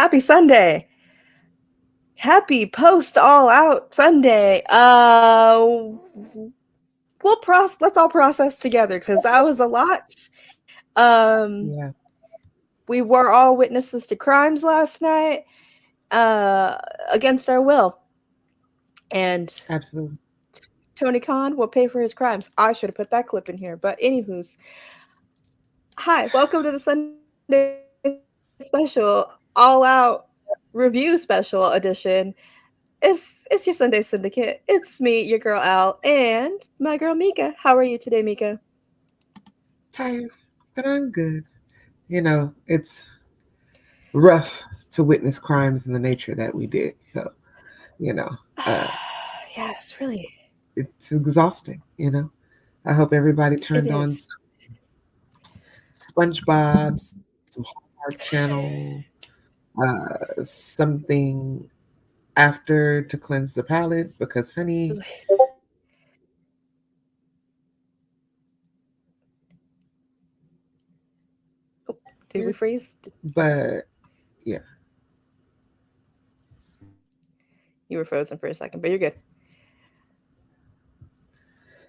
Happy Sunday. Happy post all out Sunday. Let's all process together because that was a lot. Yeah. We were all witnesses to crimes last night, against our will. And Absolutely. Tony Khan will pay for his crimes. I should have put that clip in here. But anywho's, hi, welcome to the Sunday special, all out review special edition. It's your Sunday Syndicate. It's me, your girl Al, and my girl Meeka. How are you today, Meeka? Tired, but I'm good. It's rough to witness crimes in the nature that we did. So, you know, uh, Yes, really. it's exhausting. I hope everybody It turned on is. some SpongeBob, some Hallmark Channel, something after to cleanse the palate because, honey, Did we freeze? but yeah, You were frozen for a second, but you're good.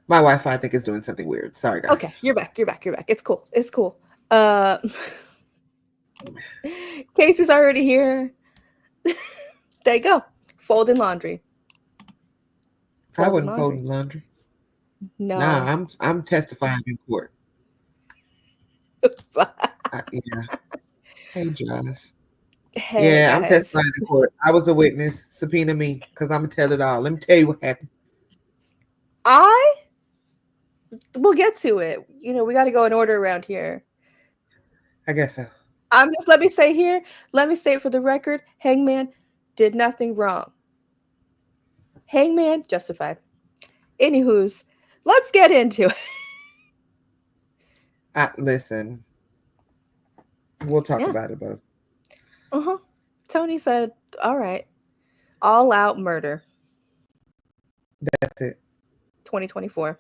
my Wi-Fi I think is doing something weird. Sorry, guys. Okay, you're back. You're back. You're back. It's cool. It's cool. Uh, Casey's already here. There you go. Folding laundry. I Folding wasn't laundry. folding laundry. Nah, No. I'm testifying in court. Yeah. Hey, Josh. Hey Yeah, I'm guys. testifying in court. I was a witness. Subpoena me because I'm gonna tell it all. Let me tell you what happened. I we'll get to it. We got to go in order around here. I guess so. Let me say here, let me state for the record, Hangman did nothing wrong. Hangman justified. Anywho's, let's get into it. Listen, we'll talk Yeah. about it, Buzz. Uh-huh. Tony said, all right, all out murder, That's it. 2024.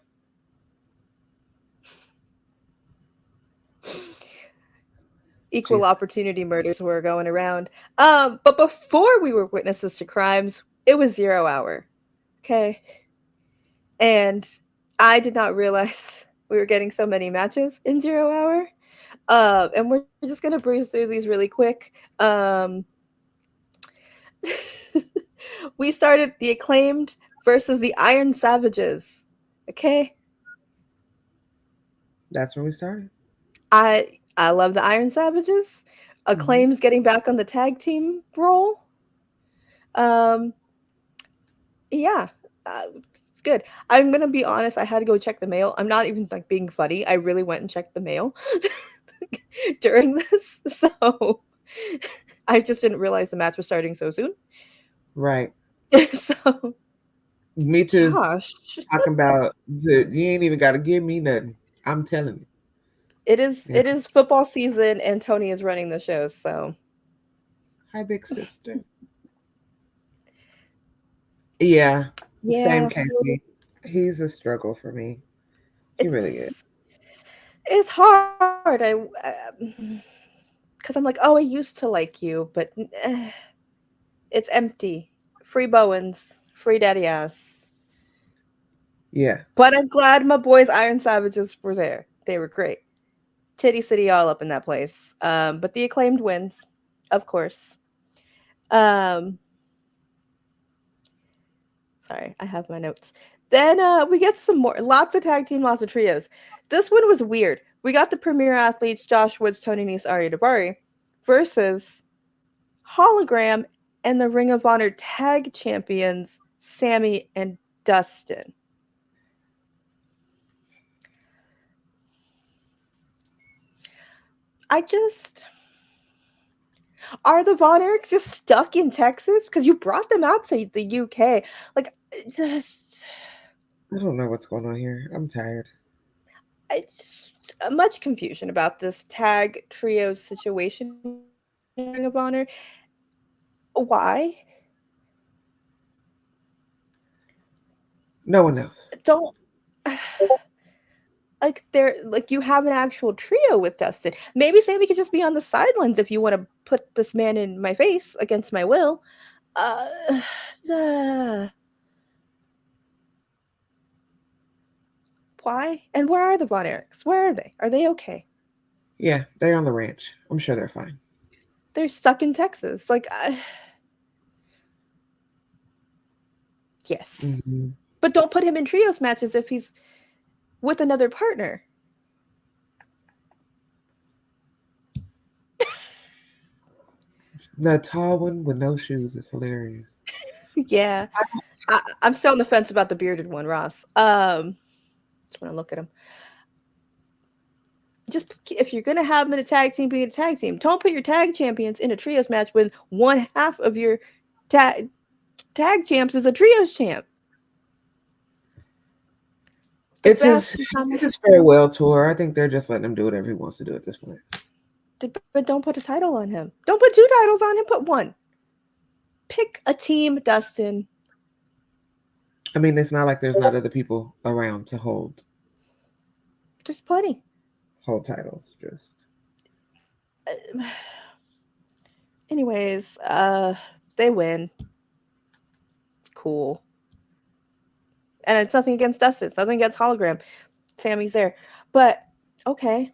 Equal Jesus. opportunity murders were going around. But before we were witnesses to crimes, it was 0 hour. Okay. And I did not realize we were getting so many matches in 0 hour. And we're just gonna breeze through these really quick. We started the Acclaimed versus the Iron Savages. Okay. That's where we started. I love the Iron Savages. Hmm. Acclaim's getting back on the tag team role. Um, yeah, it's good. I'm gonna be honest. I had to go check the mail. I'm not even like being funny. I really went and checked the mail during this, so I just didn't realize the match was starting so soon. Right. So, Me too. gosh, Talking about you ain't even got to give me nothing. I'm telling you. it is Yeah. it is football season, and Tony is running the show. So, Hi, big sister. Yeah. Same yeah, Casey. He's a struggle for me. He really is. it's it's hard. Because I'm like, oh, I used to like you, but it's empty. Free Bowens, free daddy ass. Yeah. But I'm glad my boys Iron Savages were there. They were great. Titty City all up in that place. But the Acclaimed wins, of course. Um, Sorry, I have my notes. Then we get some more, lots of tag team, lots of trios. This one was weird. We got the premier athletes Josh Woods, Tony Nese, Ari Daivari versus Hologram and the Ring of Honor tag champions Sammy and Dustin. I just Are the Von Erichs just stuck in Texas? Because you brought them out to the UK. Like, just I don't know what's going on here. I'm tired. it's much confusion about this tag trio situation in Ring of Honor. Why? No one knows. Don't like they're like you have an actual trio with Dustin. Maybe Sammy could just be on the sidelines if you want to put this man in my face against my will. Uh, uh, why? And where are the Von Erichs? Where are they? Are they okay? Yeah, they're on the ranch. I'm sure they're fine. They're stuck in Texas. Yes. Mm-hmm. But don't put him in trios matches if he's with another partner. The tall one with no shoes is hilarious. Yeah. I'm still on the fence about the bearded one, Ross. Just want to look at him. Just if you're gonna have them in a tag team, be a tag team. Don't put your tag champions in a trios match when one half of your tag champs is a trios champ. It's his farewell tour. I think they're just letting him do whatever he wants to do at this point. But don't put a title on him. Don't put 2 titles on him. Put 1. Pick a team, Dustin. I mean, it's not like there's not other people around to hold There's plenty. Hold titles. Just anyways, they win. Cool. And it's nothing against Dustin. It's nothing against Hologram. Sammy's there. But okay.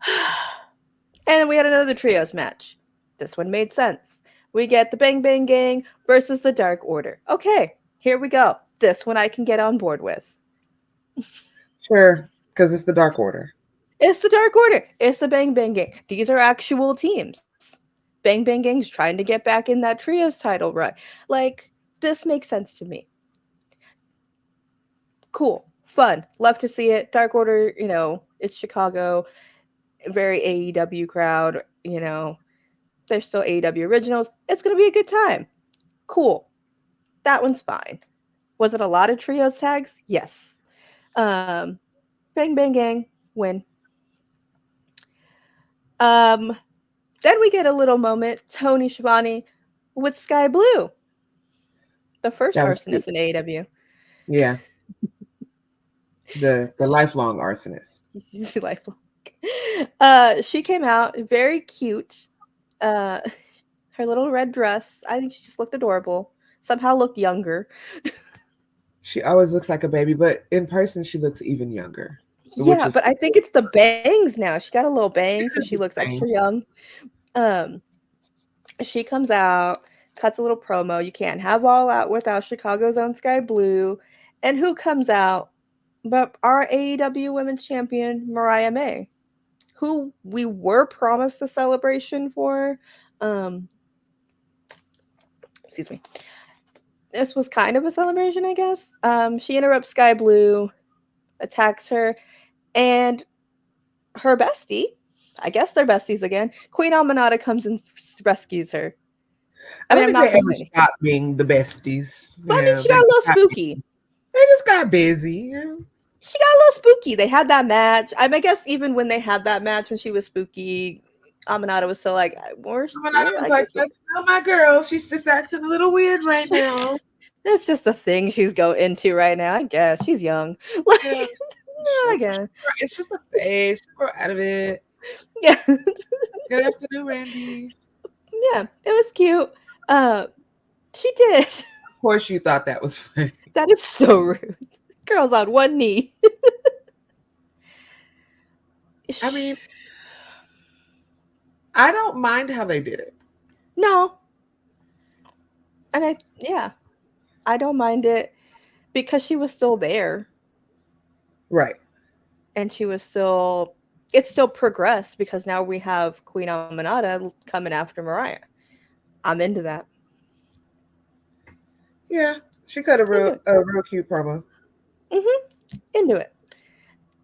And then we had another trios match. This one made sense. We get the Bang Bang Gang versus the Dark Order. Okay, here we go. This one I can get on board with. sure, because it's the Dark Order. It's the Dark Order. It's the Bang Bang Gang. These are actual teams. Bang Bang Gang's trying to get back in that trios title run. Like, this makes sense to me. Cool. Fun. Love to see it. Dark Order, it's Chicago. Very AEW crowd, They're still AEW originals. It's going to be a good time. Cool. That one's fine. Was it a lot of trios tags? Yes. Bang Bang Gang, win. Then we get a little moment, Tony Schiavone with Sky Blue. The first arsonist in AEW. Yeah. The lifelong arsonist. Lifelong. She came out very cute. Her little red dress. I think she just looked adorable. Somehow looked younger. She always looks like a baby, but in person she looks even younger. Yeah, but I think it's the bangs now. She got a little bang, so she looks extra young. She comes out, cuts a little promo. You can't have All Out without Chicago's own Sky Blue. And who comes out but our AEW Women's Champion, Mariah May, who we were promised a celebration for. Excuse me. This was kind of a celebration, I guess. She interrupts Sky Blue, attacks her, and her bestie, I guess they're besties again, Queen Almanata comes and rescues her. I don't think they ever stopped being the besties. But I mean, she got a little spooky. They just got busy. She got a little spooky. They had that match. I guess even when they had that match when she was spooky, Amanata was still like, Amanata was like, that's not my girl. She's just acting a little weird right now. It's just the thing she's into right now. I guess she's young. Like, yeah, I guess it's just a phase. Grow out of it. Yeah. Good afternoon, Randy. Yeah, it was cute. She did. Of course, you thought that was funny. That is so rude. Girl's on one knee. I mean, I don't mind how they did it. No. And I don't mind it because she was still there. Right. And she was still, it still progressed because now we have Queen Amanata coming after Mariah. I'm into that. Yeah, she cut a real cute promo. Into it.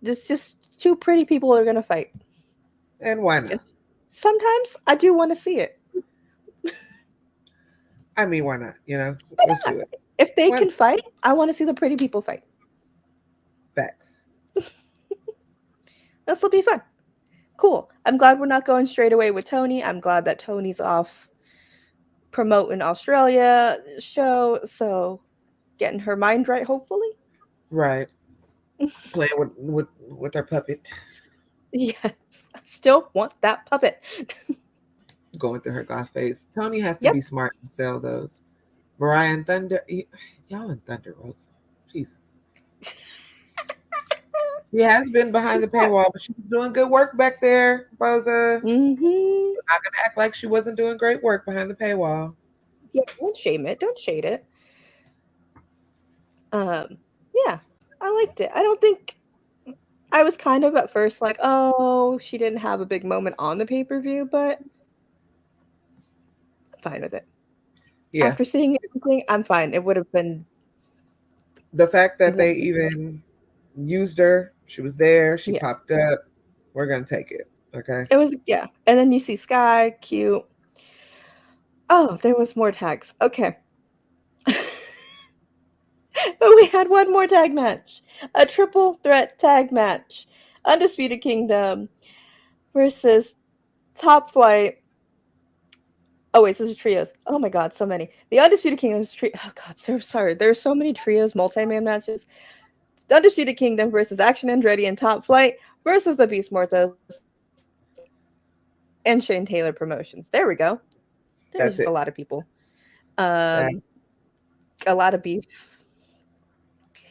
It's just two pretty people are gonna fight. And why not? Sometimes I do want to see it. I mean, why not? Let's do it. If they can fight, I want to see the pretty people fight. Facts. This will be fun. Cool. I'm glad we're not going straight away with Tony. I'm glad that Tony's off promoting Australia show, so getting her mind right, hopefully. Right. playing with her puppet, Yes, I still want that puppet. going through her goth phase. Tony has to Yep. be smart and sell those. Mariah and Thunder, y'all and Thunder Rosa. Jesus. She has been behind She's the back. paywall, but she's doing good work back there, Rosa. Mm-hmm. Not gonna act like she wasn't doing great work behind the paywall. Yeah, don't shame it. Don't shade it. Yeah, I liked it. I don't think I was kind of at first like, oh, she didn't have a big moment on the pay per view, but I'm fine with it. Yeah. After seeing everything, I'm fine. It would have been The fact that w- they even used her, she was there, she yeah. popped up. We're gonna take it. Okay. It was yeah. And then you see Sky, cute. Oh, there was more tags. Okay. We had one more tag match. A triple threat tag match. Undisputed Kingdom versus Top Flight. Oh wait, so this is trios. Oh my god, so many. The Undisputed Kingdom is oh god, so sorry. There's so many trios, multi-man matches. The Undisputed Kingdom versus Action Andretti and Top Flight versus the Beast Mortos and Shane Taylor Promotions. There we go. There was just a lot of That's it. people. Um, That a lot of beef.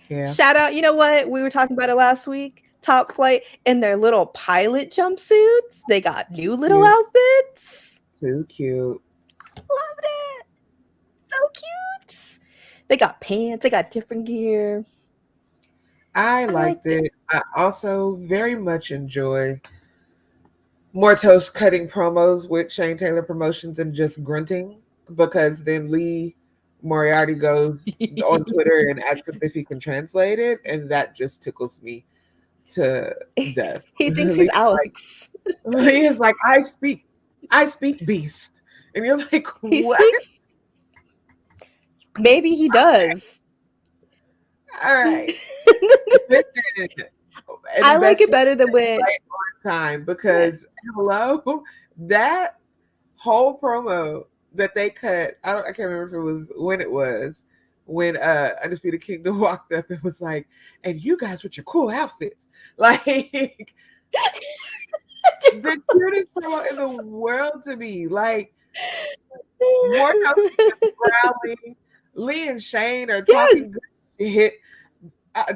yeah. Shout out, you know what? We were talking about it last week. Top Flight in their little pilot jumpsuits. They got new little Cute. outfits. Too cute. Loved it. So cute. They got pants. They got different gear. I I liked liked it. it. I also very much enjoy Mortos cutting promos with Shane Taylor Promotions and just grunting because then Lee Moriarty goes on Twitter and asks if he can translate it, and that just tickles me to death. He thinks he's Lee Alex. Lee is like, I speak beast. And you're like, He what? speaks. Maybe he does. All right. Listen, I like it investigate better than when. right on time Yeah. because hello, that whole promo that they cut, I can't remember if it was when when Undisputed Kingdom walked up and was like, and you guys with your cool outfits. Like the cutest promo in the world to me. Like Mortos is growling. Lee and Shane are Yes, talking good shit.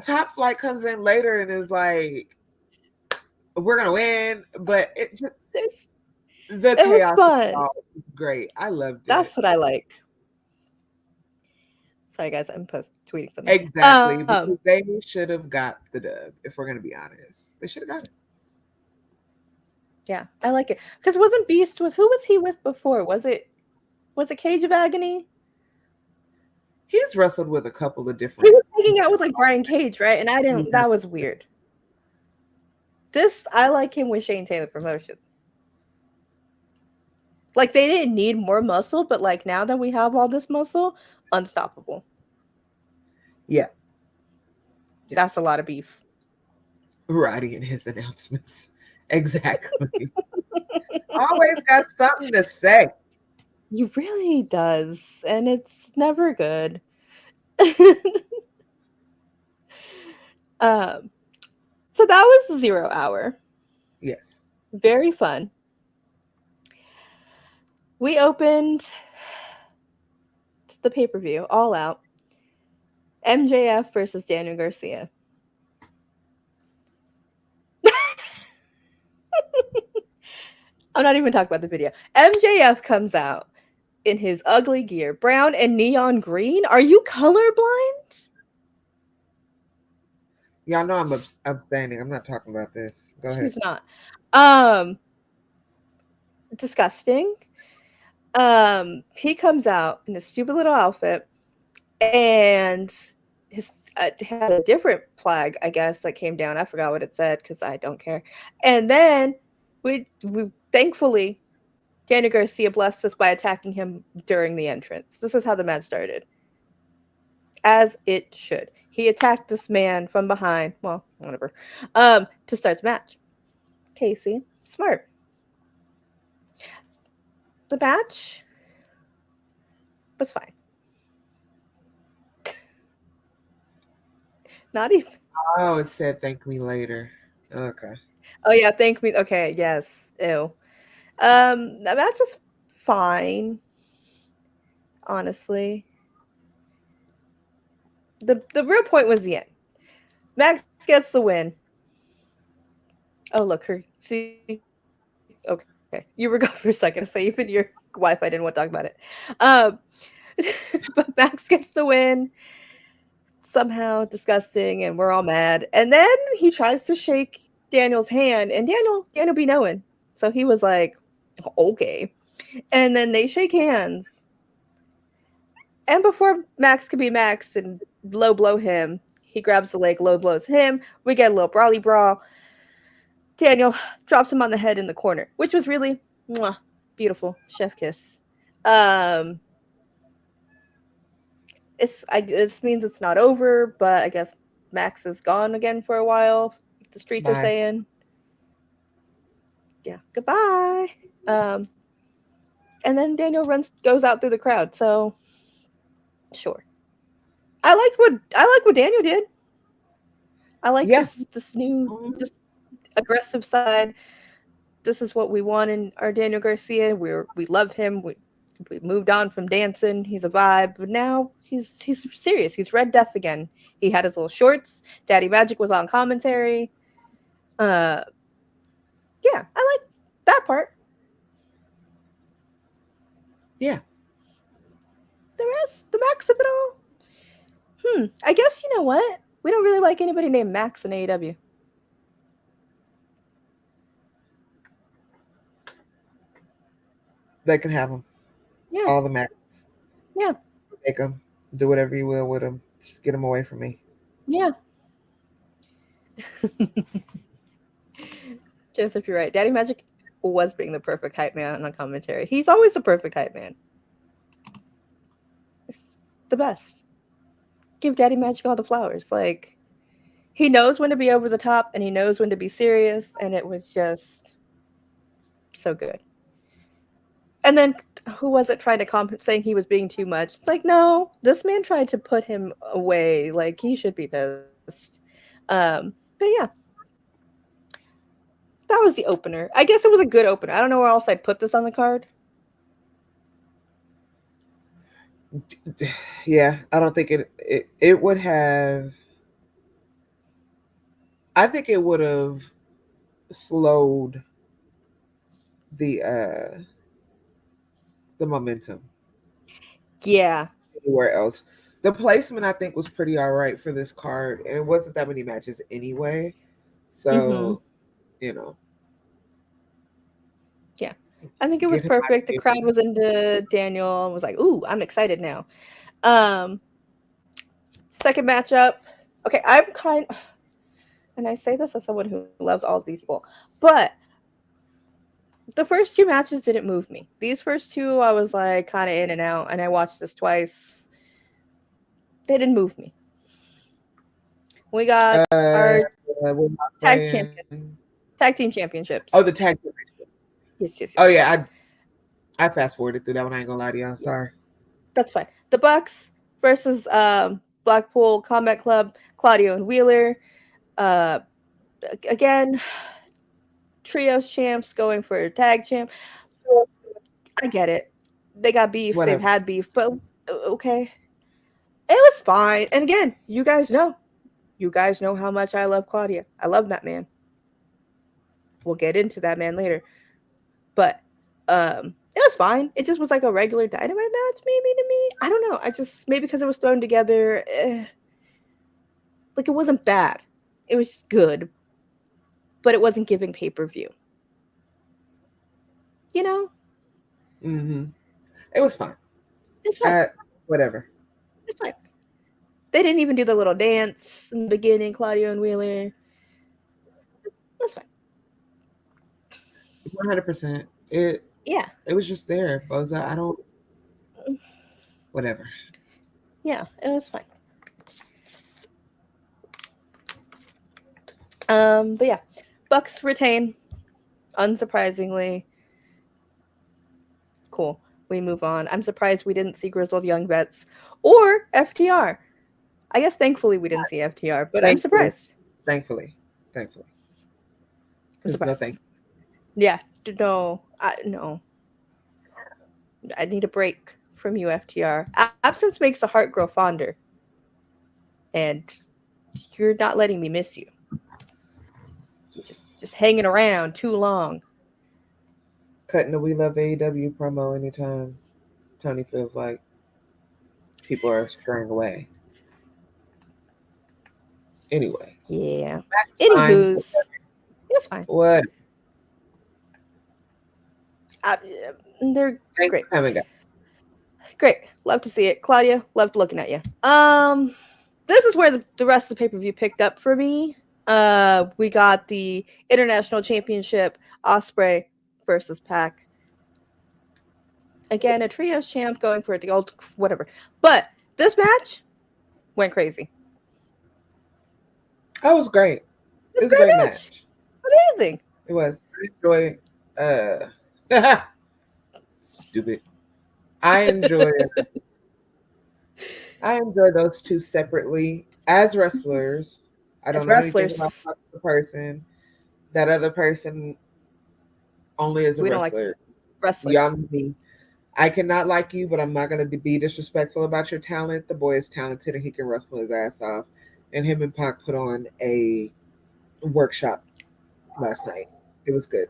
Top Flight comes in later and is like, "We're gonna win," but it just it the was chaos of it fun. all was great. I loved it. That's what I like. Sorry, guys, I'm post tweeting something. Exactly because they should have got the dub. If we're gonna be honest, they should have got it. Yeah, I like it because wasn't Beast with who was he with before? Was it Cage of Agony? He's wrestled with a couple of He different. was hanging out with like Brian Cage, right? And I didn't. Yeah. That was weird. This I like him with Shane Taylor Promotions. Like they didn't need more muscle, but like now that we have all this muscle, unstoppable. Yeah, yeah. That's a lot of beef. Roddy and his announcements. Exactly. Always got something to say. He really does, and it's never good. um, so that was 0 hour. Yes. Very fun. We opened the pay per view all out. MJF versus Daniel Garcia. I'm not even talking about the video. MJF comes out in his ugly gear, brown and neon green. Are you colorblind? Y'all know I'm abstaining. I'm not talking about this. Go ahead. She's not. Um, disgusting. He comes out in a stupid little outfit, and his had a different flag, I guess, that came down. I forgot what it said because I don't care. And then we thankfully Daniel Garcia blessed us by attacking him during the entrance. This is how the match started, as it should. He attacked this man from behind. Well, whatever. To start the match. Casey, smart. The match was fine. Not even. Oh, it said thank me later. Okay. Oh yeah, thank me. Okay, yes. Ew. The match was fine, honestly. The real point was the end. Max gets the win. Oh look, her. See, okay, you were gone for a second, so even your Wi-Fi didn't want to talk about it. Um, but Max gets the win. Somehow disgusting, and we're all mad. And then he tries to shake Daniel's hand, and Daniel be knowing. So he was like, okay. And then they shake hands. And before Max could be Max and low blow him, he grabs the leg, low blows him. We get a little brawly brawl. Daniel drops him on the head in the corner, which was really mwah, beautiful. Chef kiss. Um, this means it's not over, but I guess Max is gone again for a while. The streets are Bye. saying, yeah, goodbye. Um, and then Daniel goes out through the crowd. So sure, I like what Daniel did. I like Yeah. this new Mhm. just aggressive side. This is what we want in our Daniel Garcia. We love him. We moved on from dancing. He's a vibe, but now he's serious. He's Red Death again. He had his little shorts. Daddy Magic was on commentary. Uh, yeah, I like that part. Yeah. The rest, the Max of it all. I guess you know what? We don't really like anybody named Max in AEW. They can have them. Yeah, All the Max. yeah, Take them. Do whatever you will with them. Just get them away from me. yeah. Joseph, you're right. Daddy Magic was being the perfect hype man on commentary. He's always the perfect hype man. It's the best. Give Daddy Magic all the flowers. Like he knows when to be over the top and he knows when to be serious, and it was just so good. And then who was it trying to saying he was being too much? It's like no, this man tried to put him away. Like he should be pissed. But yeah, that was the opener. I guess it was a good opener. I don't know where else I'd put this on the card. Yeah, I don't think it would have. I think it would have slowed the the momentum Yeah. anywhere else. The placement I think was pretty all right for this card, and it wasn't that many matches anyway. Mm-hmm. So you know, Yeah. I think it was get him out of perfect. The here. crowd was into Daniel and was like, ooh, I'm excited now. Um, Second matchup. Okay, I'm kind and I say this as someone who loves all these people, but the first two matches didn't move me. These first two, I was like kind of in and out, and I watched this twice. They didn't move me. We got Uh, our we're not tag playing. champions, tag team Oh, championships. the tag. Yes, yes, Oh yes. yeah, I fast forwarded through that one. I ain't gonna lie to y'all. Sorry. That's fine. The Bucks versus Blackpool Combat Club, Claudio and Wheeler. Uh, Again, trios champs going for a tag champ. I get it. They got beef. They've Whatever. had beef, but okay, it was fine. And again, you guys know how much I love Claudia. I love that man. We'll get into that man later, but it was fine. It just was like a regular Dynamite match, maybe to me. I don't know. I just maybe because it was thrown together, like it wasn't bad. It was good, but it wasn't giving pay per view. You know, Mm-hmm. It was fine. it's fine. Whatever. It's fine. They didn't even do the little dance in the beginning, Claudio and Wheeler. That's fine. 100%. It Yeah, was just there, Boza. I don't. Whatever. yeah, it was fine. But yeah, Bucks retain, unsurprisingly. Cool. We move on. I'm surprised we didn't see Grizzled Young Vets or FTR. I guess thankfully we didn't see FTR, but I'm Thankfully, surprised. thankfully, thankfully, I'm because no, surprised. thank Yeah, no, no. I need a break from you, FTR. Absence makes the heart grow fonder, and you're not letting me miss you. Just hanging around too long. cutting the We Love AEW promo anytime Tony feels like people are straying away. Anyway, Yeah. that's fine. Anywho's, it's fine. What? Uh, they're Thanks great. for coming, guys. Great. Love to see it. Claudia, loved looking at you. This is where the rest of the pay-per-view picked up for me. We got the International Championship, Osprey versus Pac. Again, a trios champ going for the old whatever. But this match went crazy. That was great. It It was was a a great great match. match. Amazing. It was. I enjoy. Stupid. I enjoy. I enjoy those two separately as wrestlers. I As don't know anything about wrestlers, the person. That other person only as a we don't like wrestler. wrestling. Y'all know me. I cannot like you, but I'm not going to be disrespectful about your talent. The boy is talented and he can wrestle his ass off. And him and Pac put on a workshop last night. It was good.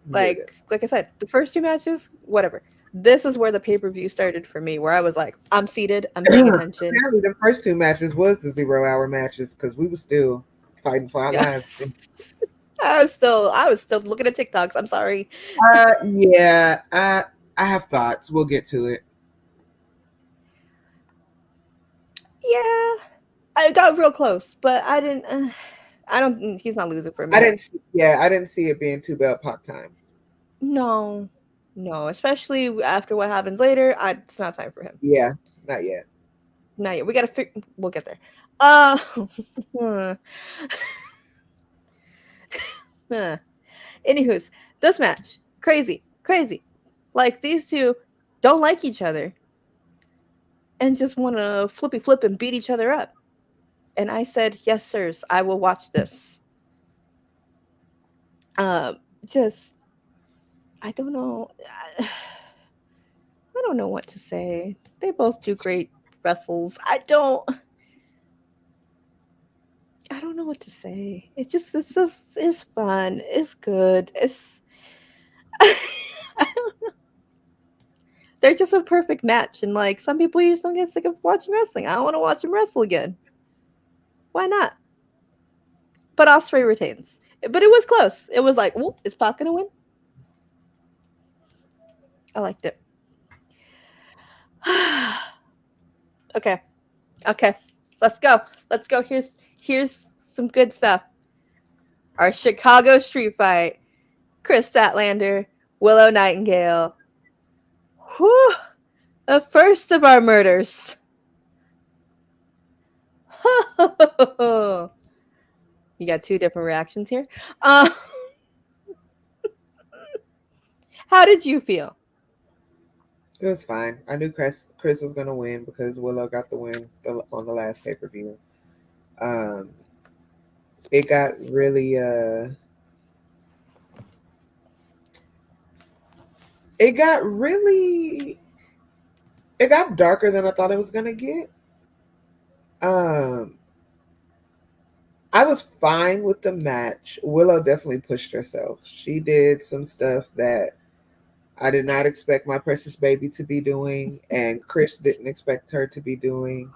Really good. Like I said, the first two matches, whatever. This is where the pay-per-view started for me, where I was like, I'm seated, I'm paying attention. Apparently, the first two matches was the 0 hour matches because we were still fighting for our lives. I was still looking at TikToks. I'm sorry. Yeah, I have thoughts. We'll get to it. Yeah, I got real close, but I didn't. I don't. He's not losing for I me. didn't. I didn't see it being 2 belt Pac time. No, no. Especially after what happens later, it's not time for him. Yeah, not yet. Not yet. We gotta figure. We'll get there. Uh. Anywho's, this match crazy, crazy. Like these two don't like each other and just want to flippy flip and beat each other up. And I said, yes, sirs, I will watch this. Just I don't know. I don't know what to say. They both do great wrestles. I don't know what to say. It's fun. It's good. It's I don't know. They're just a perfect match, and like some people you just don't get sick of watching wrestling. I don't want to watch them wrestle again. Why not? But Osprey retains. But it was close. It was like, whoop, is Pac gonna win? I liked it. Okay. Okay. Let's go. Let's go. Here's some good stuff. Our Chicago street fight. Chris Statlander, Willow Nightingale. Whew. The first of our murders. You got two different reactions here. How did you feel? It was fine. I knew Chris was gonna win because Willow got the win on the last pay-per-view. Um, it got really it got really it got darker than I thought it was gonna get. Um, I was fine with the match. Willow definitely pushed herself. She did some stuff that I did not expect my precious baby to be doing, and Chris didn't expect her to be doing.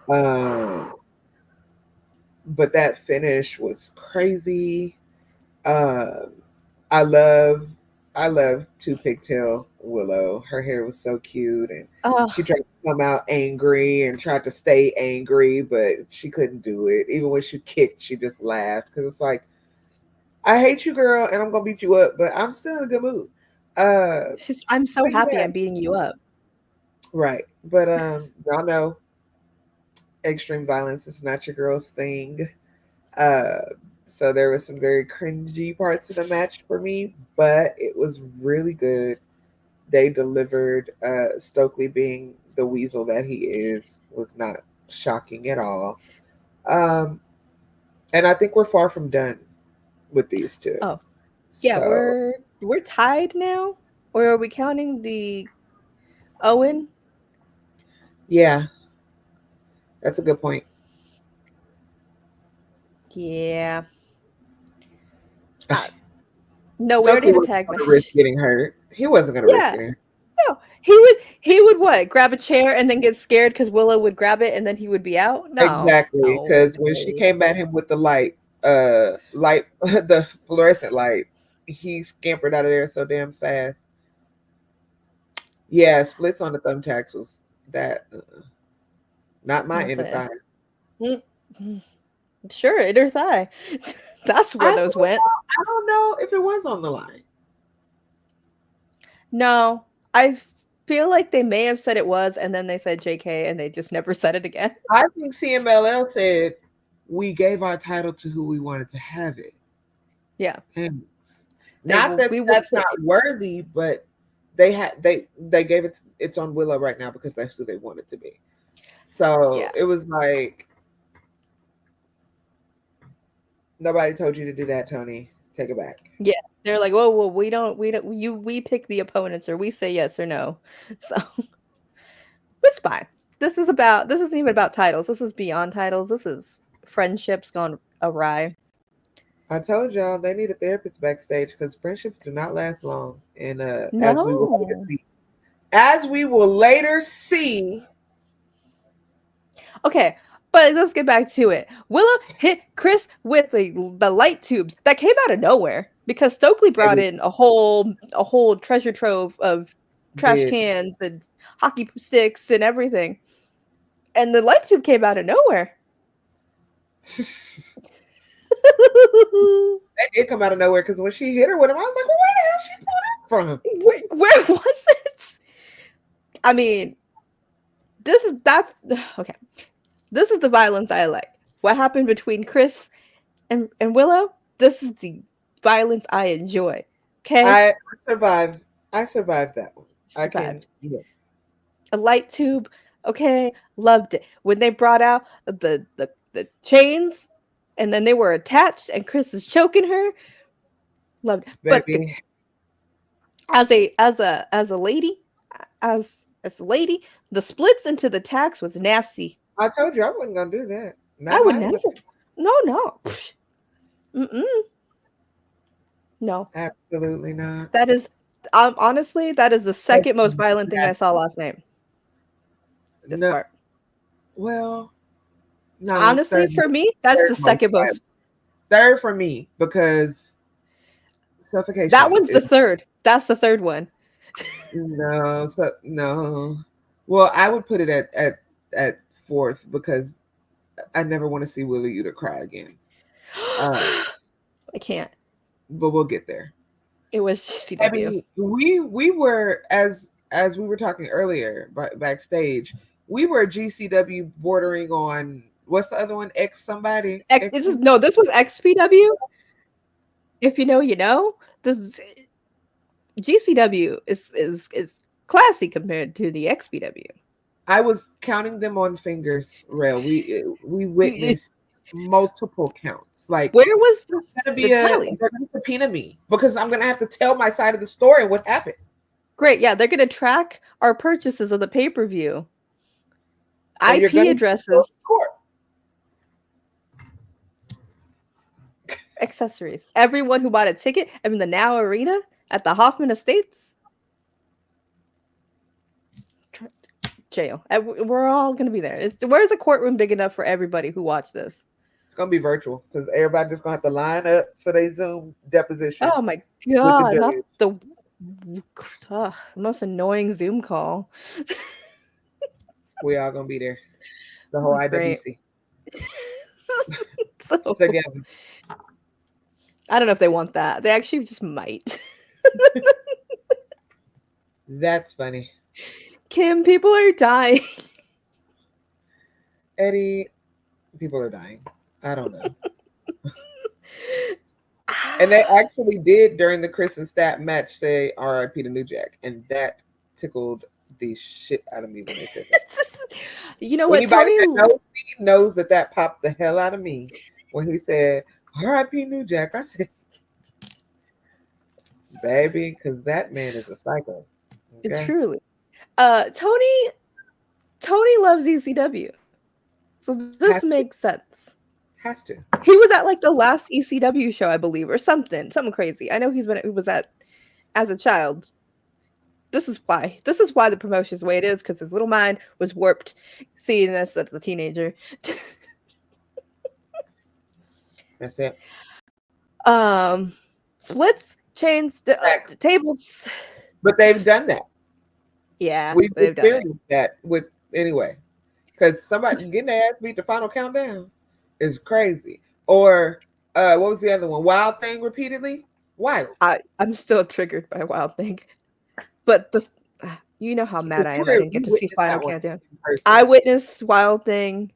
Um, but that finish was crazy. Um, I love, I love Two Pigtail Willow. Her hair was so cute, and Oh, she tried to come out angry and tried to stay angry, but she couldn't do it. Even when she kicked, she just laughed because it's like, I hate you, girl, and I'm gonna beat you up, but I'm still in a good mood. I'm so But happy yeah, I'm beating you up. right. But y'all know extreme violence is not your girl's thing. Uh, so there was some very cringy parts of the match for me, but it was really good. They delivered. Stokely being the weasel that he is was not shocking at all. And I think we're far from done with these two. Oh, yeah, So we're tied now, or are we counting the Owen? yeah, that's a good point. Yeah. Uh, no, we already Stokely had a wasn't tag going to risk match. getting hurt. He wasn't going to risk Yeah. getting hurt. No, he would what? Grab a chair and then get scared because Willow would grab it and then he would be out? No. Exactly, No. because when she came at him with the light, the fluorescent light, he scampered out of there so damn fast. Yeah, splits on the thumbtacks was that. Not my inner Listen. thighs. Sure, inner thigh. That's where those went. I don't know if it was on the line. No, I feel like they may have said it was, and then they said JK, and they just never said it again. I think CMLL said we gave our title to who we wanted to have it. Yeah. Not that that's not worthy, but they gave it. It's on Willow right now because that's who they want it to be. So Yeah. it was like nobody told you to do that, Tony. Take it back. Yeah, they're like, "Whoa, well, we pick the opponents, or we say yes or no." So it's fine. This isn't even about titles. This is beyond titles. This is friendships gone awry. I told y'all they need a therapist backstage because friendships do not last long. And as we will later see. Okay, but let's get back to it. Willow hit Chris with the light tubes that came out of nowhere because Stokely brought in a whole treasure trove of trash cans and hockey sticks and everything. And the light tube came out of nowhere. That did come out of nowhere because when she hit her with him, I was like, well, where the hell she pulled that from? Where was it? I mean, that's okay. This is the violence I like. What happened between Chris and Willow? This is the violence I enjoy. Okay, I survived that one. Survived. A light tube. Okay, loved it when they brought out the chains, and then they were attached, and Chris is choking her. Loved it. But as a lady, the splits into the tax was nasty. I told you I wasn't gonna do that. I would never. No. No. Absolutely not. That is honestly, that is the second most violent thing I saw last night. This part. Well, no. Honestly, for me, that's the second most. Third for me because suffocation. That one's the third. That's the third one. No. Well, I would put it at fourth because I never want to see Willie Uter cry again. I can't. But we'll get there. It was CW. We were as we were talking earlier backstage. We were GCW bordering on what's the other one? This was XPW. If you know, you know. The GCW is classy compared to the XPW. I was counting them on fingers, Rail. We witnessed multiple counts. Like, where was they're gonna subpoena me because I'm gonna have to tell my side of the story and what happened. Great, yeah, they're gonna track our purchases of the pay-per-view. IP addresses, accessories. Everyone who bought a ticket in the Now Arena at the Hoffman Estates. Jail. We're all going to be there. Where's a courtroom big enough for everybody who watched this? It's going to be virtual because everybody's just going to have to line up for their Zoom deposition. Oh my God. Not the most annoying Zoom call. We all going to be there. The whole IWC. Together. I don't know if they want that. They actually just might. That's funny. Kim, people are dying. Eddie, people are dying. I don't know. And they actually did during the Chris and Stat match say RIP to New Jack, and that tickled the shit out of me when they said that. You know what? Tony he knows that popped the hell out of me when he said, R.I.P. New Jack. I said, baby, because that man is a psycho. It's Okay? truly. Tony loves ECW. So this Has makes to. sense. Has to. He was at like the last ECW show, I believe, or something crazy. I know he was at as a child. This is why. This is why the promotion's the way it is, because his little mind was warped seeing this as a teenager. That's it. um, Splits, chains, Facts. tables. But they've done that. Yeah, We've they've done it. experienced that with anyway. Because somebody getting their ass beat the final countdown is crazy. Or what was the other one? Wild Thing repeatedly? Wild. I'm still triggered by Wild Thing, but you know how mad I am. I didn't We get to see witnessed Final that one Countdown. in person. I witnessed Wild Thing,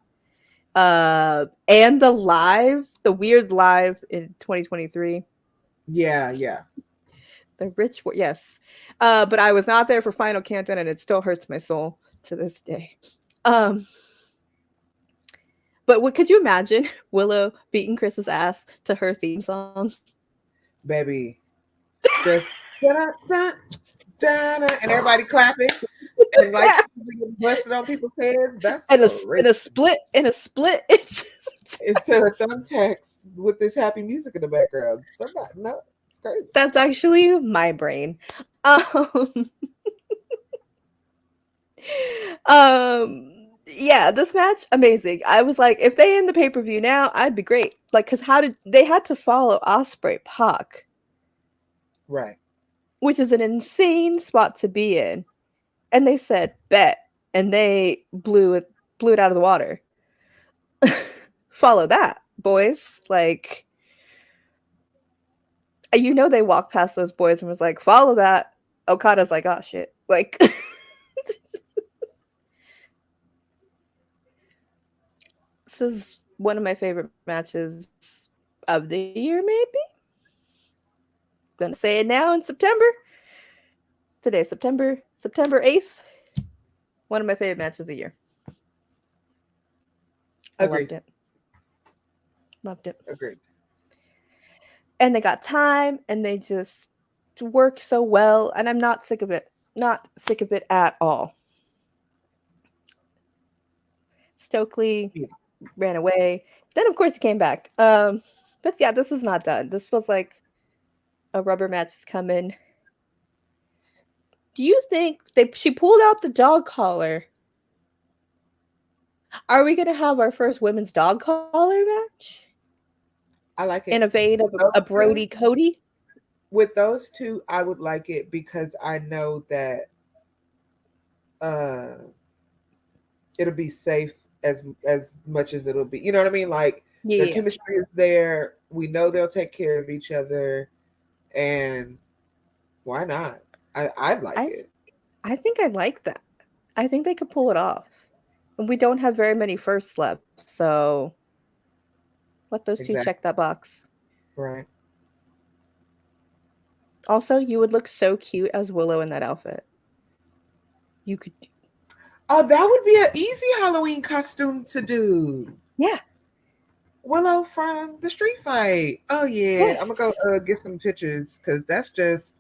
and the weird live in 2023. Yeah, yeah. The rich, yes, but I was not there for Final Countdown, and it still hurts my soul to this day. Um, but what could you imagine Willow beating Chris's ass to her theme song? Baby. Just and everybody clapping and like busted on people's heads. That's and crazy. in a split. Into the thumbtacks with this happy music in the background. Somebody, no, it's crazy. That's actually my brain. Um, yeah, this match amazing. I was like, if they end the pay-per-view now, I'd be great. Like, because how did they had to follow Osprey Pac, Right, which is an insane spot to be in, and they said bet, and they blew it out of the water. Follow that, boys. Like, you know, they walked past those boys and was like, follow that. Okada's like, oh shit, like. This is one of my favorite matches of the year, maybe. Gonna say it now in September. Today, September 8th. One of my favorite matches of the year. I agreed. loved it. Loved it. Agreed. And they got time, and they just work so well, and I'm not sick of it. Not sick of it at all. Stokely ran away. Then, of course, he came back. But yeah, this is not done. This feels like a rubber match is coming. Do you think she pulled out the dog collar? Are we gonna have our first women's dog collar match? I like it. In a vein of a Brody Cody? With those two, I would like it because I know that it'll be safe as much as it'll be. You know what I mean? Like their chemistry is there. We know they'll take care of each other, and why not? I like it. I think I like that. I think they could pull it off. And we don't have very many firsts left, so let those two check that box. Right. Also, you would look so cute as Willow in that outfit. You could. Oh, that would be an easy Halloween costume to do. Yeah. Willow from the street fight. Oh yeah, yes. I'm gonna go get some pictures because that's just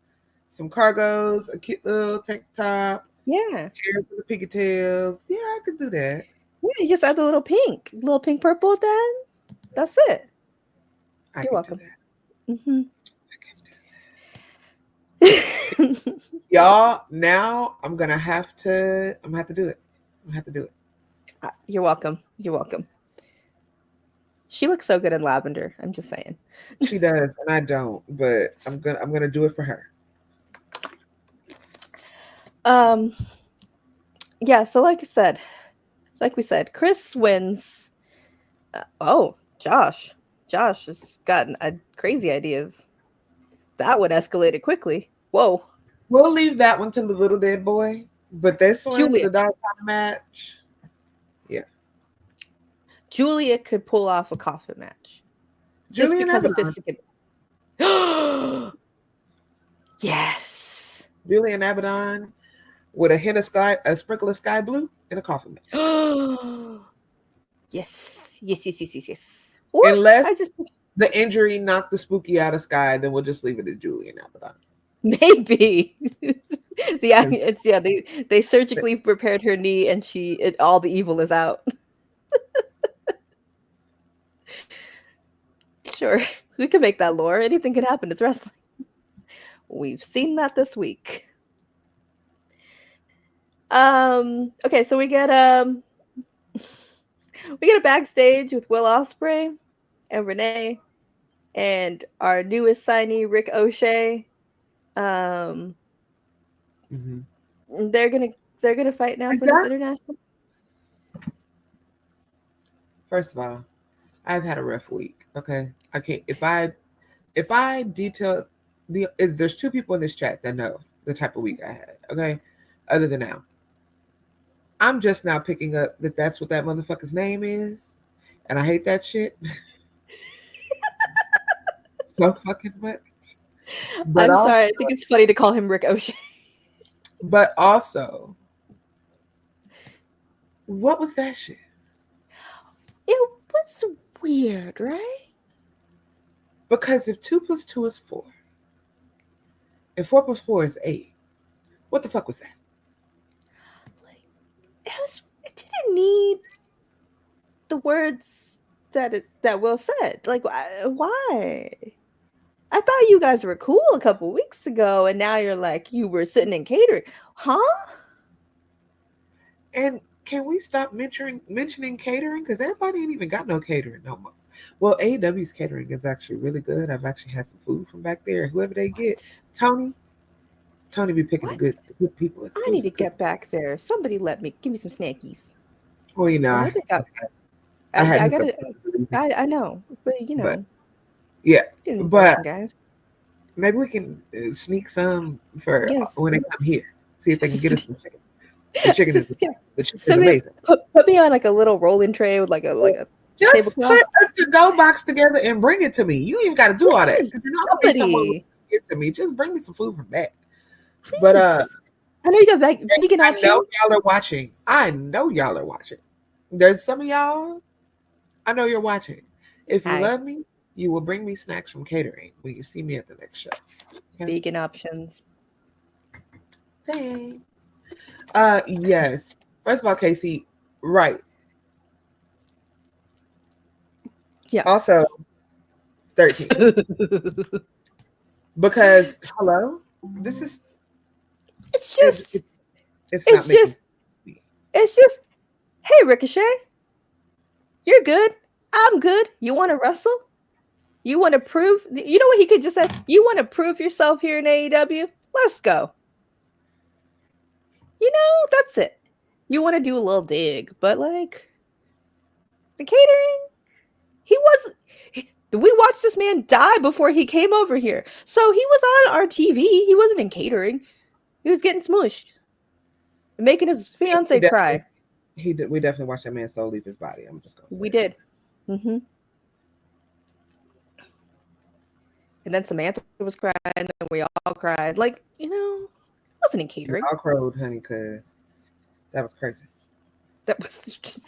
some cargos, a cute little tank top. Yeah. Hair for the pigtails. Yeah, I could do that. Yeah, you just add the little pink purple. Then that's it. You're welcome. Mm-hmm. Y'all, now I'm gonna have to do it. I'm gonna have to do it. You're welcome. You're welcome. She looks so good in lavender. I'm just saying. She does, and I don't, but I'm gonna do it for her. Yeah, so like we said, Chris wins. Josh has gotten crazy ideas. That one escalated quickly. Whoa. We'll leave that one to the little dead boy, but this one, the dog match, yeah. Julia could pull off a coffin match. Just because of physical. Yes. Julian Abaddon with a sprinkle of sky blue in a coffin match. Yes. Yes, yes, yes, yes, yes. Or Unless I just the injury knocked the spooky out of Sky, then we'll just leave it at Julian Abaddon. maybe. They surgically repaired her knee and all the evil is out. Sure. We can make that lore. Anything can happen. It's wrestling. We've seen that this week. Okay, so we get a backstage with Will Ospreay and Renee and our newest signee Rick O'Shea. Um Mm-hmm. they're gonna fight now for this international. First of all, I've had a rough week. Okay, I can't. If I detail there's two people in this chat that know the type of week I had. Okay, other than now, I'm just now picking up that that's what that motherfucker's name is, and I hate that shit so fucking much. But I'm also, sorry, I think it's funny to call him Rick O'Shea. but also, what was that shit? It was weird, right? Because if 2 + 2 is 4, and 4 + 4 is 8, what the fuck was that? Like it didn't need the words that Will said. Like why? I thought you guys were cool a couple weeks ago, and now you're like you were sitting in catering, huh? And can we stop mentioning catering? Because everybody ain't even got no catering no more. Well, AEW's catering is actually really good. I've actually had some food from back there. Whoever they get, Tony be picking the good people. I need to get back there. Somebody give me some snackies. Well, you know, I know they got. I had I got it. I know, but yeah, but guys, maybe we can sneak some for when they come here. See if they can get us some chicken. The chicken is amazing. Put me on like a little rolling tray with like a just put a to-go box together and bring it to me. You ain't got to do all that. If you're not gonna be someone get to me, just bring me some food from that. Please. But I know you got vegan options. I know y'all are watching. There's some of y'all. I know you're watching. If you love me, you will bring me snacks from catering when you see me at the next show. Okay? Vegan options. Thanks. Yes. First of all, Casey, right. Yeah. Also, 13. Because hello, this is. It's just. Hey, Ricochet. You're good. I'm good. You want to wrestle? You want to prove? You know what he could just say? You want to prove yourself here in AEW? Let's go. That's it. You want to do a little dig, but like the catering, we watched this man die before he came over here. So he was on our TV. He wasn't in catering. He was getting smushed. Making his fiance cry. We definitely watched that man's soul leave his body. I'm just gonna say. We did. Mm-hmm. And then Samantha was crying, and we all cried. Like, it wasn't in catering. We all crowed, honey, because that was crazy. That was just...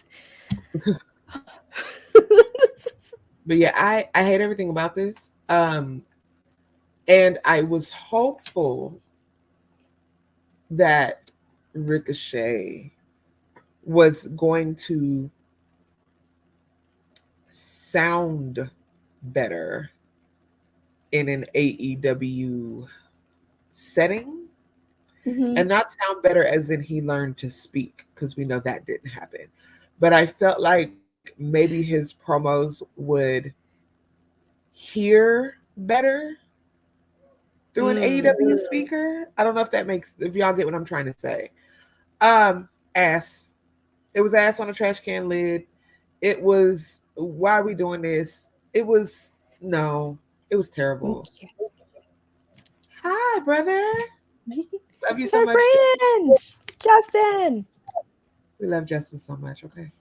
But yeah, I hate everything about this. And I was hopeful that Ricochet was going to sound better in an AEW setting, and not sound better as in he learned to speak, because we know that didn't happen. But I felt like maybe his promos would hear better through an AEW speaker. I don't know if y'all get what I'm trying to say. Ass. It was ass on a trash can lid. It was, why are we doing this? It was terrible. Hi, brother. Love you so much. Friend, Justin. We love Justin so much, okay?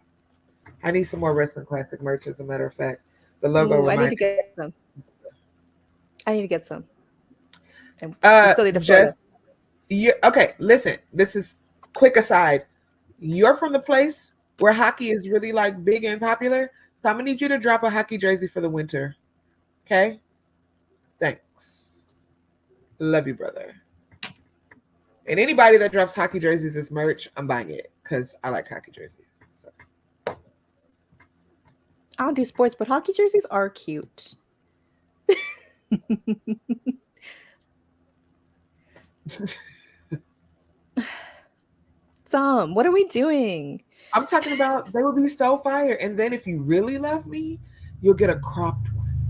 I need some more Wrestling Classic merch, as a matter of fact. The logo. I need to get some. And still need a okay, listen. This is quick aside. You're from the place where hockey is really like big and popular. So I'm gonna need you to drop a hockey jersey for the winter. Okay? Thanks. Love you, brother. And anybody that drops hockey jerseys as merch, I'm buying it because I like hockey jerseys. So. I don't do sports, but hockey jerseys are cute. What are we doing? I'm talking about they would be so fire. And then if you really love me, you'll get a cropped one.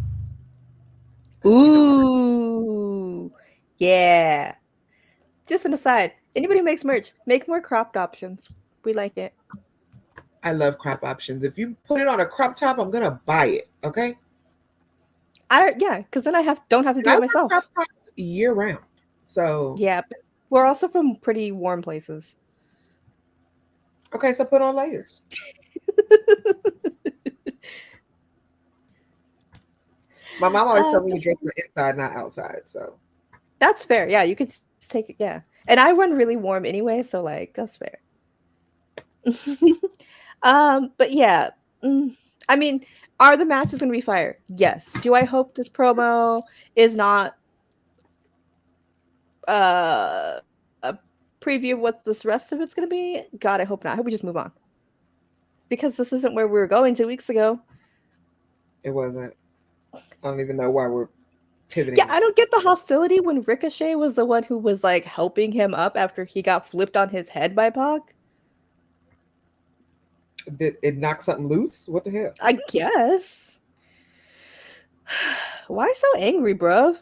Ooh, yeah. Just an aside, anybody who makes merch, make more cropped options. We like it. I love crop options. If you put it on a crop top, I'm gonna buy it. Okay. Because then I don't have to And do I it wear myself. crop tops year round. So Yeah, but we're also from pretty warm places. okay, so put on layers. My mom always told me to dress my inside, not outside. So that's fair. Yeah, you could just take it. Yeah, and I run really warm anyway, so like that's fair. But yeah, I mean, are the matches gonna be fire? Yes. Do I hope this promo is not a preview of what this rest of it's gonna be? God, I hope not. I hope we just move on because this isn't where we were going 2 weeks ago. it wasn't. I don't even know why we're Yeah, pivoting. I don't get the hostility when Ricochet was the one who was like helping him up after he got flipped on his head by Pac. Did it knock something loose? What the hell? I guess. Why so angry, bruv?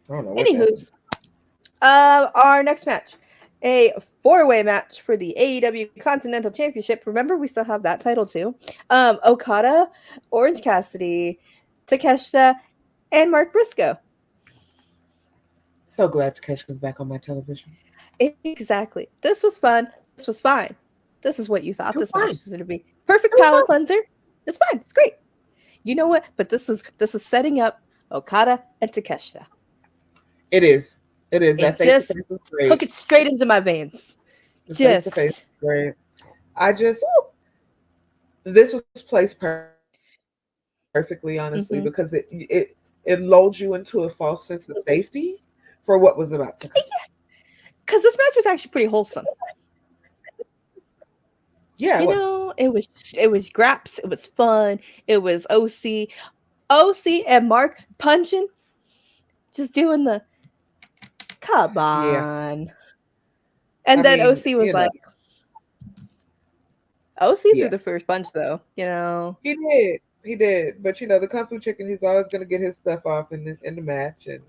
I don't know what that's. Anywho's, our next match, a four-way match for the AEW Continental Championship. Remember, we still have that title too. Okada, Orange Cassidy, Takeshita, and Mark Briscoe. So glad Takeshita's back on my television. Exactly. This was fun. This was fine. This is what you thought It was this match fine. was going to be. Perfect It was palate fine. cleanser. It's fine. It's great. You know what? But this is setting up Okada and Takeshita. It is. It is. That It face to just face was hook great. it straight into my veins. The face to face Just was great. I just woo. this was placed perfectly, honestly, because Mm-hmm. it lulled you into a false sense of safety for what was about to come. Because this match was actually pretty wholesome. Yeah, it was. It was graps. It was fun. It was OC and Mark punching, just doing the come Yeah. on. And I then mean, OC was like, OC threw yeah, the first punch though. You know. he did. He did. But the Kung Fu Chicken, he's always gonna get his stuff off in the match, and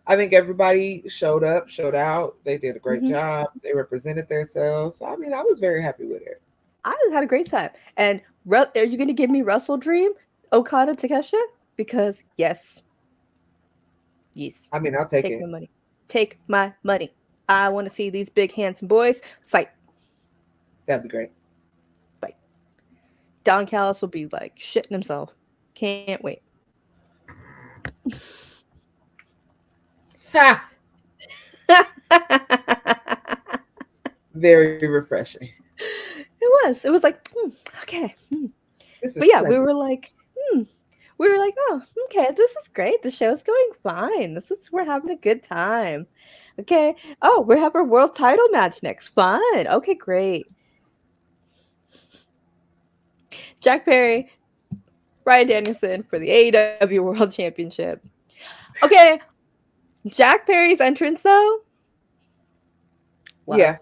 I think everybody showed up, showed out. They did a great Mm-hmm. job. They represented themselves. So, I mean, I was very happy with it. I had a great time. And are you going to give me Russell Dream, Okada Takesha? Because yes, I mean, I'll take take it. my money, take my money. I want to see these big handsome boys fight, That'd be great. fight. Don Callis will be like shitting himself. Can't wait. Ha! It Very refreshing. was like okay, This but is yeah, pleasant. we were like, oh, okay, this is great. The show's going fine. We're having a good time. Okay. Oh, we have our world title match next. Fun. Okay, great. Jack Perry, Bryan Danielson for the AEW World Championship. Okay, Jack Perry's entrance though, love, Yeah.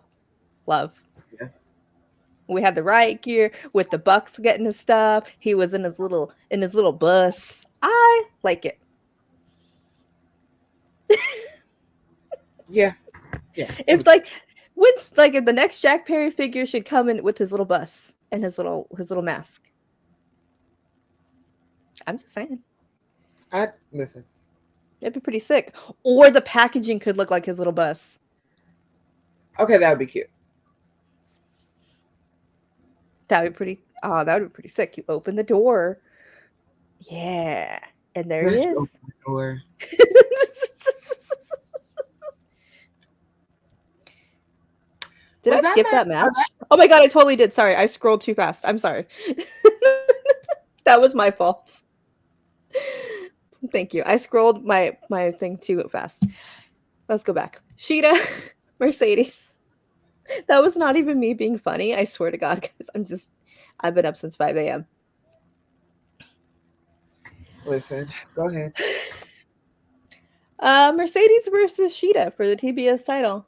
love. Yeah. We had the riot gear with the Bucks getting his stuff. He was in his little bus. I like it. Yeah. Yeah. It It's was like when's like if the next Jack Perry figure should come in with his little bus and his little mask. I'm just saying. I listen. It'd be pretty sick. Or the packaging could look like his little bus. Okay, that would be cute. That would be pretty sick. You open the door. Yeah. And there he Not you is. open the door. Did Was I that skip match? that match? Oh my god, I totally did. Sorry, I scrolled too fast. I'm sorry. That was my fault. Thank you. I scrolled my thing too fast. Let's go back. Sheeta, Mercedes. That was not even me being funny. I swear to God, guys. I've been up since 5 a.m. Listen, go ahead. Mercedes versus Sheeta for the TBS title.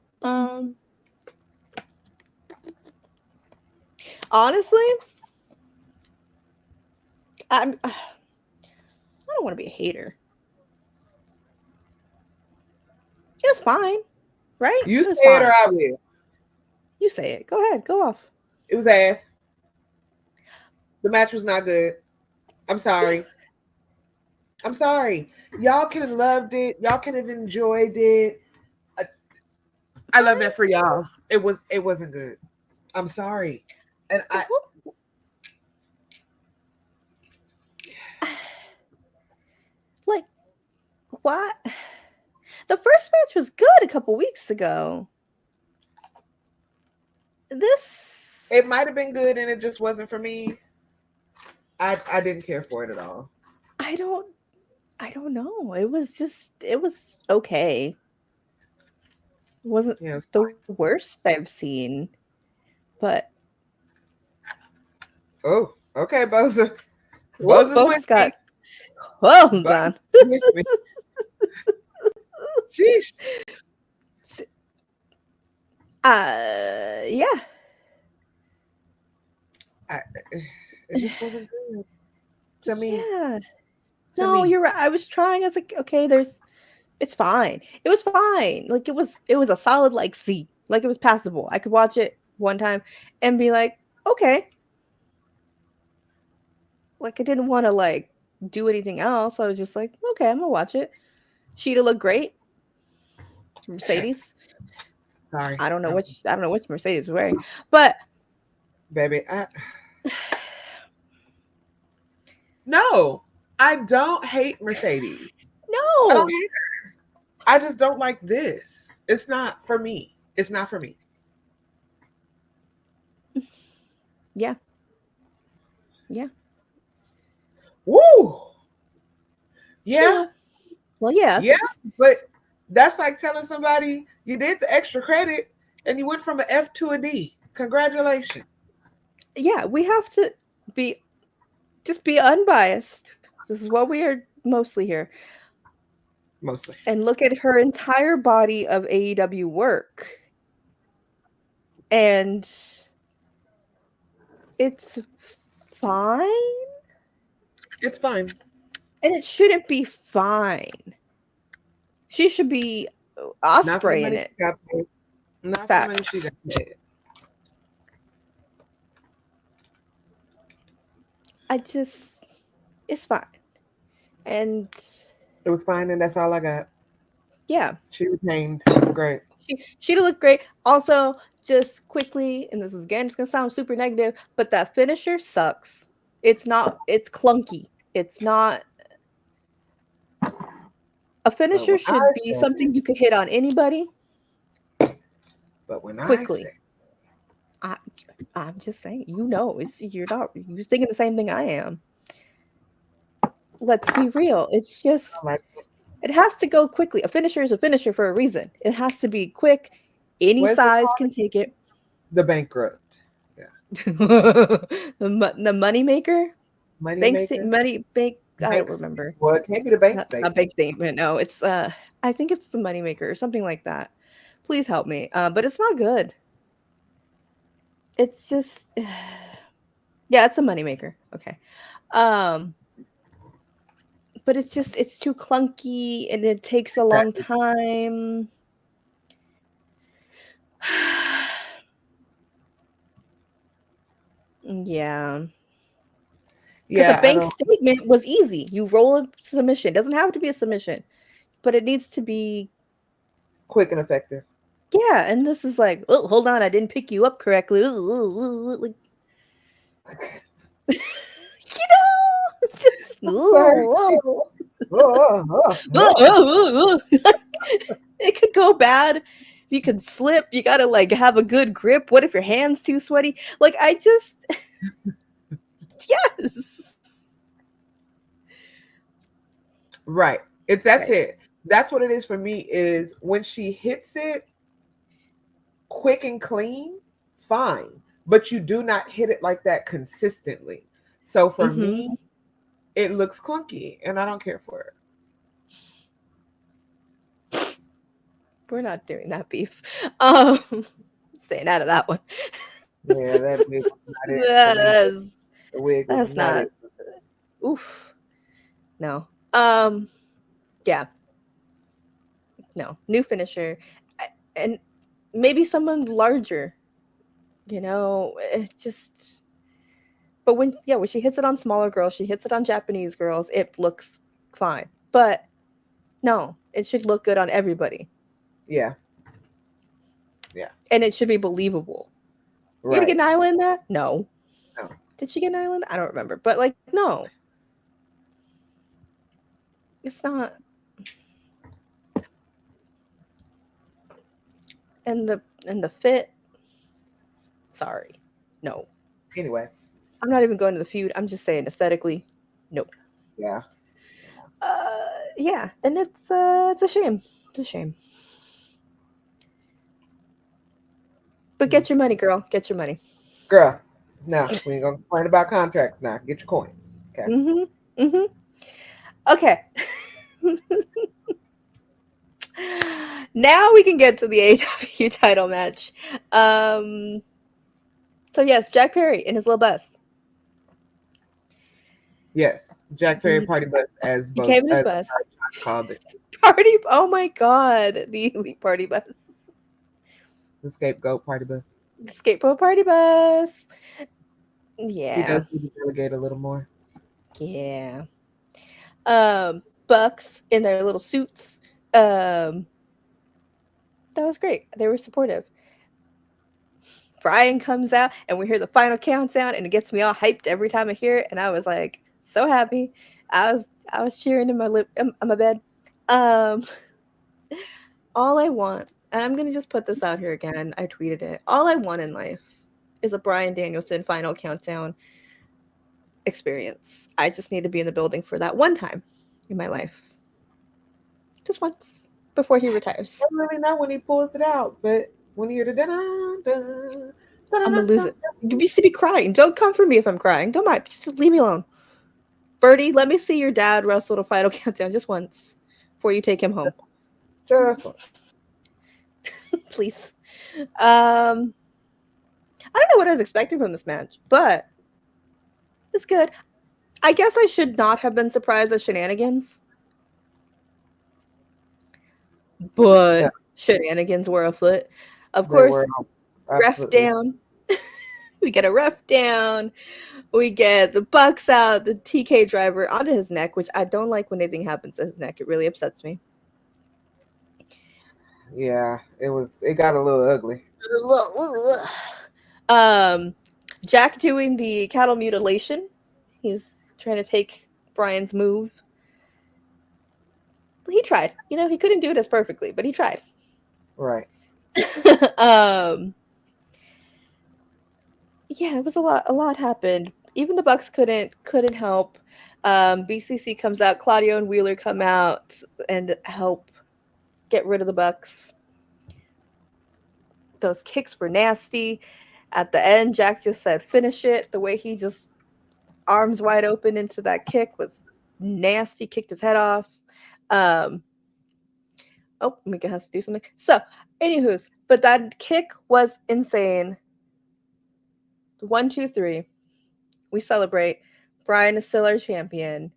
Honestly, I don't want to be a hater. It was fine, right? You It was say it or fine. I will. You say it. Go ahead. Go off. It was ass. The match was not good. I'm sorry. I'm sorry. Y'all could have loved it. Y'all could have enjoyed it. I love that for y'all. It wasn't good. I'm sorry. And like what? The first match was good a couple weeks ago. It might have been good and it just wasn't for me. I didn't care for it at all. I don't know. It was okay. It wasn't the worst I've seen. But oh, okay, Boza. Boza's got hold on. Sheesh. Yeah. It just wasn't good to me. Yeah. No, you're right. I was trying. I was like, okay, it's fine. It was fine. Like it was a solid like C. Like it was passable. I could watch it one time and be like, okay. Like I didn't want to like do anything else. I was just like, okay, I'm gonna watch it. Sheeta looked great. Mercedes. Sorry. I don't know which Mercedes was wearing. But baby, no, I don't hate Mercedes. No. I don't hate her. I just don't like this. It's not for me. It's not for me. Yeah. Yeah. Woo. Yeah. Well, yes. Yeah, but that's like telling somebody you did the extra credit and you went from an F to a D. Congratulations. Yeah, we have to be unbiased. This is what we are mostly here. Mostly. And look at her entire body of AEW work. And it's fine. It's fine. And it shouldn't be fine. She should be Osprey in it. Not for money she got paid. It's fine. And it was fine, and that's all I got. Yeah. She retained. Great. She looked great. Also, just quickly, and this is again, it's gonna sound super negative, but that finisher sucks. It's clunky. It's not. A finisher should be something you could hit on anybody. But when quickly, I'm just saying, you're thinking the same thing I am. Let's be real. It's just it has to go quickly. A finisher is a finisher for a reason. It has to be quick. Any size can take it. The bankrupt. Yeah. the money maker. Bank. I don't remember. Well, it can't be the bank statement. A bank statement. No, it's I think it's the moneymaker or something like that. Please help me. But it's not good. It's just yeah, it's a moneymaker. Okay. But it's too clunky and it takes a long time. Yeah. Because a bank statement was easy. You roll a submission. It doesn't have to be a submission, but it needs to be quick and effective. Yeah, and this is like, oh, hold on, I didn't pick you up correctly. Like, it could go bad You can slip. You gotta like have a good grip. What if your hand's too sweaty? Like I just yes. Right. If that's Right. it. That's what it is for me is when she hits it quick and clean, fine. But you do not hit it like that consistently. So for Mm-hmm. me, it looks clunky and I don't care for it. We're not doing that beef. Um, staying out of that one. Yeah, that wig was not it for me. that's, The wig was that's not not. it. Oof. No. Yeah. No. New finisher, and maybe someone larger. It just. But when she hits it on smaller girls, she hits it on Japanese girls. It looks fine. But no, it should look good on everybody, Yeah. Yeah. and it should be believable. You gonna get Right. Nyla in that? No. No. Did she get Nyla? I don't remember. But like, no, it's not. And the fit. Sorry, no. Anyway. I'm not even going to the feud. I'm just saying aesthetically, no. Yeah. Yeah, and it's a shame. It's a shame. But Hmm. get your money, girl. Get your money. Girl. Now we ain't gonna complain about contracts now. Get your coins. Okay. Mhm. Mhm. Okay. Now we can get to the AEW title match. Um. So yes, Jack Perry in his little bus. Yes. Jack Perry He party bus as he both came in his as bus. I called it. Party. Oh my god, the elite party bus. The scapegoat party bus. Skateboard party bus. He does Yeah. need to delegate a little more. Yeah. Bucks in their little suits. Um, that was great. They were supportive. Bryan comes out and we hear the final countdown and it gets me all hyped every time I hear it and I was like so happy. I was cheering in on my bed. Um all I want, and I'm gonna just put this out here again. I tweeted it. All I want in life is a Bryan Danielson final countdown experience. I just need to be in the building for that one time in my life. Just once before he retires. I don't really know when he pulls it out, but when you hear the dun I'm gonna dun lose it. You see me crying. Don't come for me if I'm crying. Don't mind. Just leave me alone. Birdie, let me see your dad wrestle the final countdown just once before you take him home. just Please. I don't know what I was expecting from this match, but it's good. I guess I should not have been surprised at shenanigans, yeah, but shenanigans were afoot. Of they were course, ref absolutely down. We get a ref down. We get the Bucks out, the TK driver onto his neck, which I don't like when anything happens to his neck. It really upsets me. yeah. It got a little ugly. um, Jack doing the cattle mutilation. He's trying to take Bryan's move. He tried. He couldn't do it as perfectly, but he tried. Right. um, yeah, it was a lot. A lot happened. Even the Bucks couldn't help. BCC comes out. Claudio and Wheeler come out and help get rid of the Bucks. Those kicks were nasty. At the end, Jack just said, "Finish it." The way he just arms wide open into that kick was nasty. Kicked his head off. Um, oh, Meeka has to do something. So, anywho's, but that kick was insane. 1, 2, 3. We celebrate. Bryan is still our champion.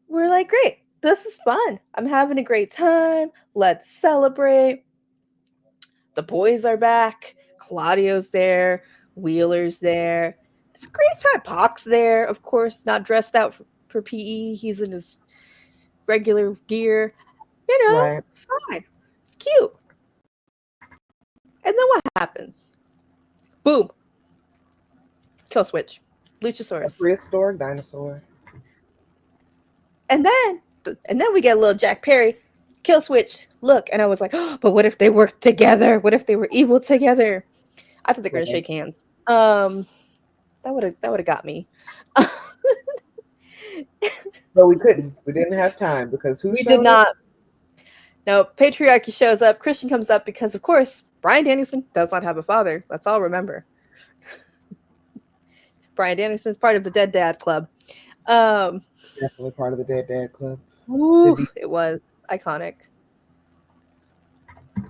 We're like, great. This is fun. I'm having a great time. Let's celebrate. The boys are back. Claudio's there. Wheeler's there. It's a great time. Pac's there, of course, not dressed out for PE. He's in his regular gear. Right. Fine. It's cute. And then what happens? Boom. Kill switch. A Luchasaurus. prehistoric dinosaur. And then we get a little Jack Perry. Kill switch, look. And I was like, oh, but what if they worked together? What if they were evil together? I thought they were gonna Right. shake hands. That would have got me. But we couldn't. We didn't have time because who We did showed up? not. No, patriarchy shows up. Christian comes up because, of course, Bryan Danielson does not have a father. Let's all remember. Bryan Danielson is part of the Dead Dad Club. Um, Definitely part of the Dead Dad Club. it was iconic.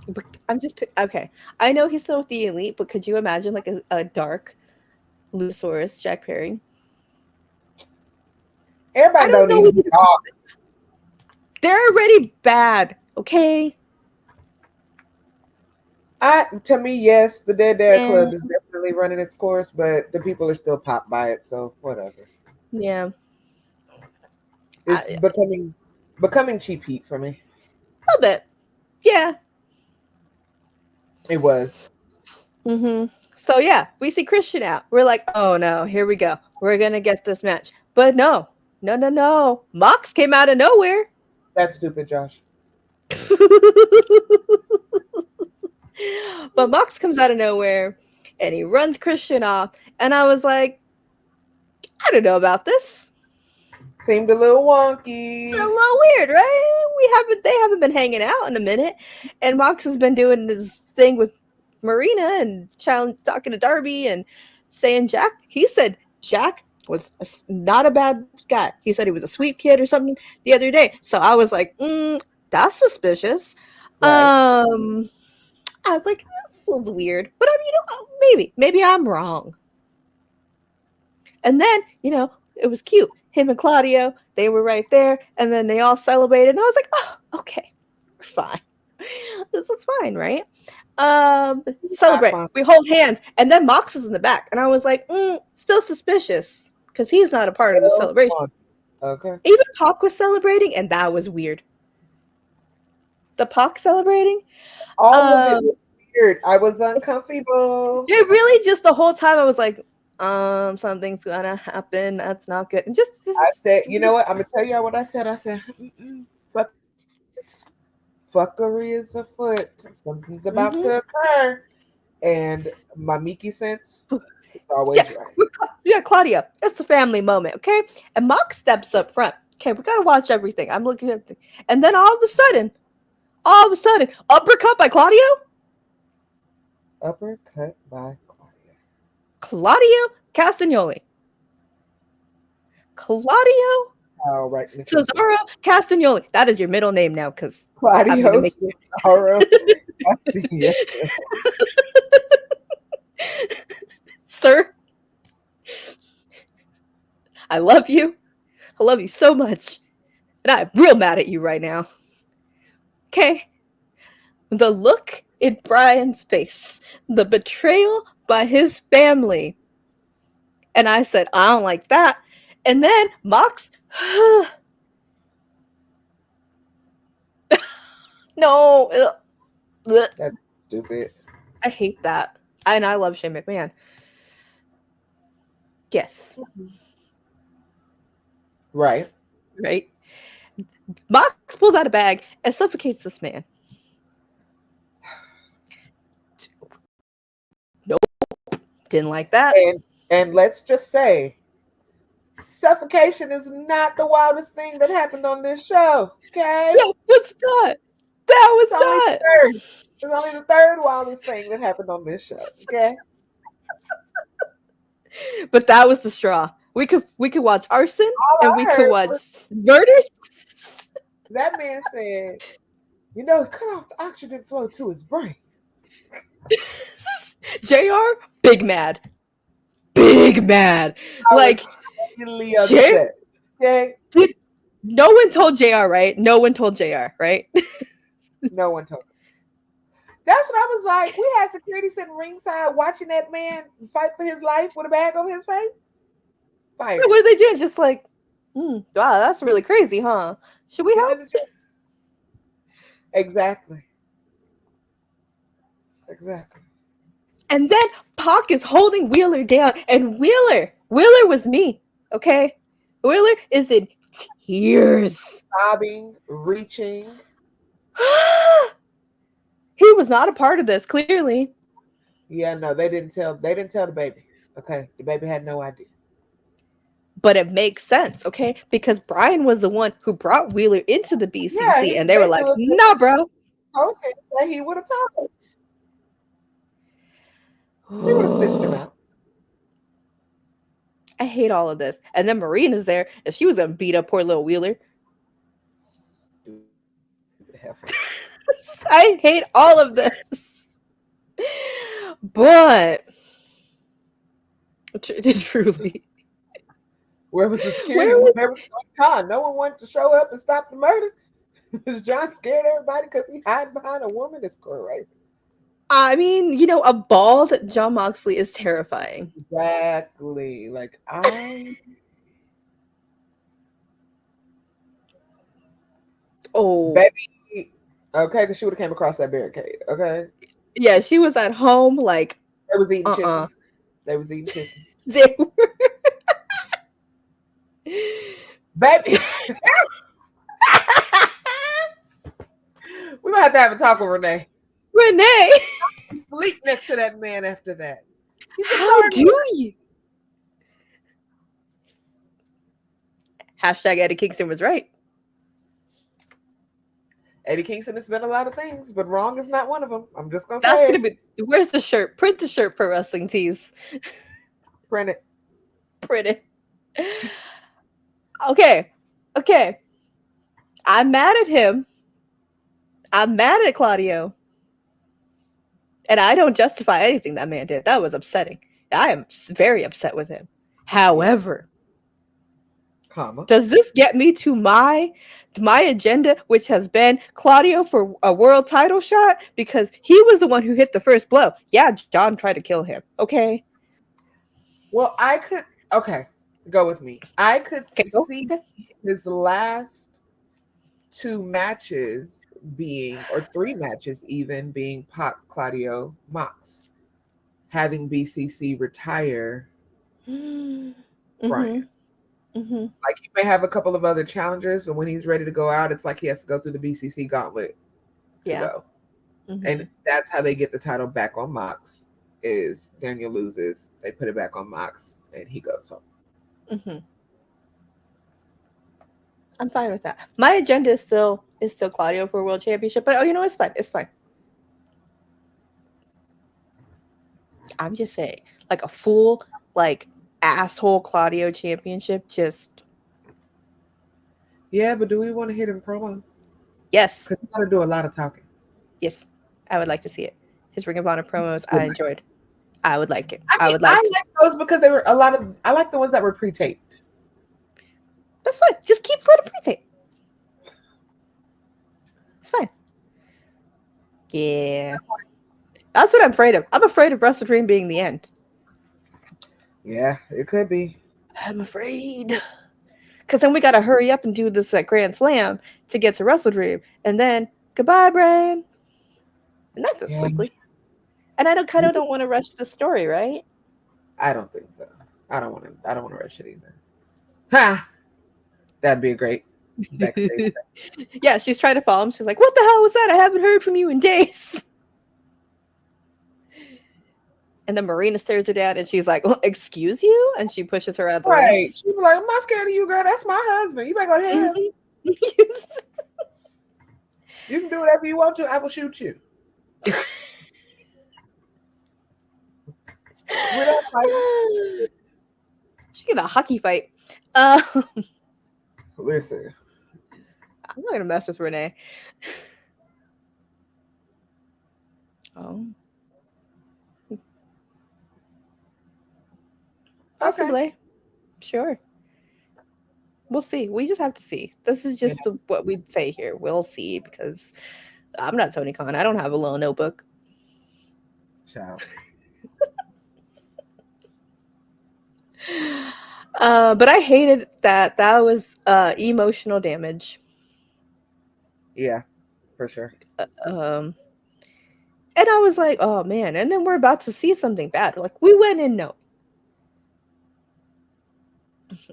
But I'm just okay. I know he's still with the elite, but could you imagine like a dark Luchasaurus Jack Perry? I Everybody don't don't know. need to be dark. They're already bad. Okay. To me, yes, the Dead Dad Yeah. Club is definitely running its course, but the people are still popped by it, so whatever. Yeah. It's A becoming cheap heat for me. little bit. Yeah. It was. So yeah, we see Christian out. We're like, oh no, here we go. We're gonna get this match. But no. Mox came out of nowhere. That's stupid, Josh. But Mox comes out of nowhere and he runs Christian off. And I was like, I don't know about this. Seemed a little wonky. A little weird, right? They haven't been hanging out in a minute. And Mox has been doing this thing with Marina and talking to Darby and saying he said Jack was not a bad guy. He said he was a sweet kid or something the other day. So I was like, that's suspicious. Right. I was like, that's a little weird. But I mean, maybe I'm wrong. And then, it was cute. Him and Claudio, they were right there, and then they all celebrated. And I was like, oh, okay, we're fine. This is fine, right? Celebrate. We hold hands, and then Mox is in the back, and I was like, still suspicious because he's not a part of the celebration. Okay. Even Pac was celebrating, and that was weird. The Pac celebrating, all of it was weird. I was uncomfortable. It really just the whole time I was like, something's gonna happen. That's not good. And just I said, you know what? I'm gonna tell you what I said. I said, fuckery is afoot. Something's about to occur, and my Meekz sense is always right. Yeah, Claudia, it's a family moment, okay? And Mox steps up front. Okay, we gotta watch everything. I'm looking at everything, and then all of a sudden, uppercut by Claudio. Uppercut by Claudio Castagnoli. Claudio right. Cesaro Castagnoli. That is your middle name now, because Claudio Cesaro. Sir, I love you. I love you so much. And I'm real mad at you right now. Okay? The look in Bryan's face, the betrayal by his family. And I said, I don't like that. And then Mox, no. That's stupid. I hate that. And I love Shane McMahon. Yes. Right. Mox pulls out a bag and suffocates this man. Nope. Didn't like that. And let's just say, suffocation is not the wildest thing that happened on this show. Okay? That was not. It's only the third wildest thing that happened on this show. Okay? But that was the straw. We could watch arson and we could watch murders. That man said, cut off the oxygen flow to his brain. JR, big mad. Like, upset. Okay? No one told JR, right? No one told JR, right? No one told him. That's what I was like. We had security sitting ringside watching that man fight for his life with a bag over his face. Fire. What are they doing? Just like, wow, that's really crazy, huh? Should we help? Exactly. And then Pac is holding Wheeler down, and Wheeler was me, okay? Wheeler is in tears. Sobbing, reaching. He was not a part of this, clearly. Yeah, no, they didn't tell. They didn't tell the baby. Okay, the baby had no idea. But it makes sense, okay? Because Bryan was the one who brought Wheeler into the Yeah, BCC, he and they were like, basically "Nah, bro." told him that he would have told him. He would have stitched him out. I hate all of this. And then Marina's there, and she was gonna beat up poor little Wheeler. Stupid heifer. I hate all of this. But truly, Where was the security where when was there was no con? No one wanted to show up and stop the murder. Is John scared everybody because he hiding behind a woman? It's crazy. I mean, a bald John Moxley is terrifying. Exactly. Like Oh, baby. Okay, because she would have came across that barricade. Okay, yeah, she was at home like, they was eating uh-uh. chicken. They was eating chicken. They were Baby, we might have to talk with Renee. Renee. Sleep next to that man after that. He's How do you? Hashtag Eddie Kingston was right. Eddie Kingston has been a lot of things, but wrong is not one of them. I'm just gonna That's say gonna be. Where's the shirt? Print the shirt, Pro Wrestling Tees. print it. Print it. Okay. I'm mad at him. I'm mad at Claudio. And I don't justify anything that man did. That was upsetting. I am very upset with him. However, does this get me to my agenda, which has been Claudio for a world title shot? Because he was the one who hit the first blow. Yeah, John tried to kill him. Okay. Well, go with me. I could see his last 2 matches being, or 3 matches even, being Pac, Claudio, Mox, having BCC retire Bryan. Like, he may have a couple of other challengers, but when he's ready to go out, it's like he has to go through the BCC gauntlet to go. And that's how they get the title back on Mox. Is Daniel loses, they put it back on Mox, and he goes home. I'm fine with that. My agenda is still Claudio for World Championship, but it's fine. It's fine. I'm just saying, like a full, like, asshole Claudio championship, just. Yeah, but do we want to hit him promos? Yes. Because he's got to do a lot of talking. Yes, I would like to see it. His Ring of Honor promos, I enjoyed. I would like it. I like those because they were I like the ones that were pre-taped. That's fine. Just keep letting pre-tape. It's fine. Yeah. That's what I'm afraid of. I'm afraid of Wrestle Dream being the end. Yeah, it could be. I'm afraid. Because then we got to hurry up and do this Grand Slam to get to Wrestle Dream. And then, goodbye, Bryan. And that feels quickly. And I don't want to rush the story, right? I don't think so. I don't want to rush it either. Ha! That'd be a great backstage. Yeah, she's trying to follow him. She's like, what the hell was that? I haven't heard from you in days. And then Marina stares her down and she's like, well, excuse you? And she pushes her out the way. She's like, I'm not scared of you, girl. That's my husband. You better go to him. You can do whatever you want to. I will shoot you. We're not fighting. She get a hockey fight. Listen. I'm not going to mess with Renee. Oh. Possibly. Okay. Sure. We'll see. We just have to see. This is just what we'd say here. We'll see, because I'm not Tony Khan. I don't have a little notebook. Ciao. But I hated that. That was emotional damage. Yeah, for sure. And I was like, oh man. And then we're about to see something bad. Like, we went in no.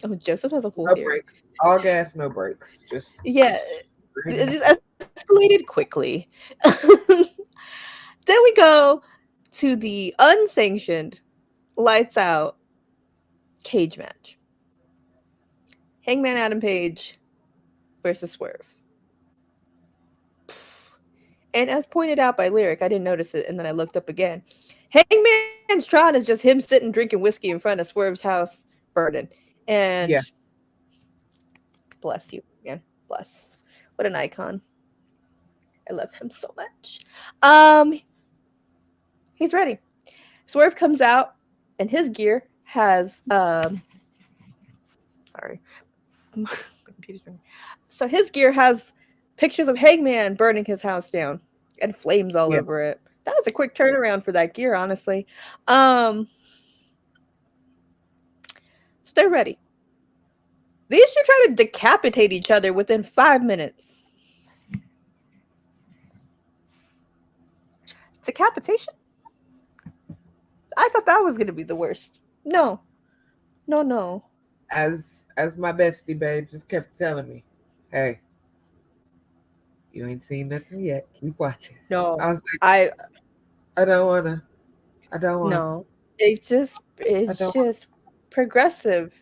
Oh, Joseph has a full no break. All gas, no brakes. Just yeah. escalated quickly. Then we go to the unsanctioned lights out cage match. Hangman Adam Page versus Swerve. And as pointed out by Lyric, I didn't notice it, and then I looked up again. Hangman's Tron is just him sitting drinking whiskey in front of Swerve's house burning. And Yeah. bless you, man. Bless. What an icon. I love him so much. Um, he's ready. Swerve comes out, and his gear has sorry. My computer's ringing. So his gear has pictures of Hangman burning his house down and flames all Yeah. over it. That was a quick turnaround for that gear, honestly. Um, so they're ready. These two try to decapitate each other within 5 minutes. Decapitation? I thought that was gonna be the worst. No, no, no. As my bestie babe just kept telling me, hey, you ain't seen nothing yet. Keep watching. No, I was like, I I don't wanna. I don't wanna. no. I It's don't just progressive.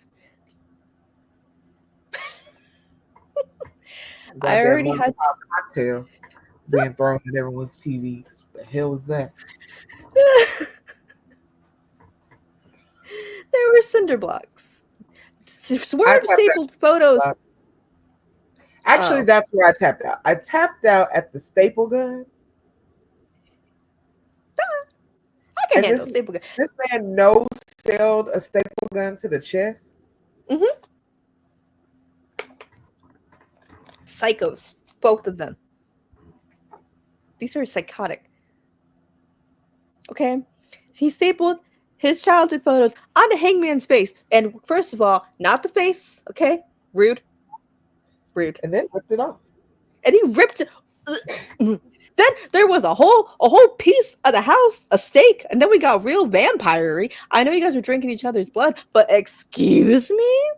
I goddamn already mother had. cocktail being thrown at everyone's TVs. The hell was that? There were cinder blocks. I Swerve tapped stapled photos. out. Actually, Oh, that's where I tapped out. I tapped out at the staple gun, I can and handle staple gun. this man no sailed a staple gun to the chest. Mm-hmm. Psychos, both of them. These are psychotic. Okay, he stapled his childhood photos onto Hangman's face, and first of all, not the face. Okay, rude, rude. And then ripped it off. And he ripped it. Then there was a whole piece of the house, a steak, and then we got real vampire-y. I know you guys are drinking each other's blood, but excuse me?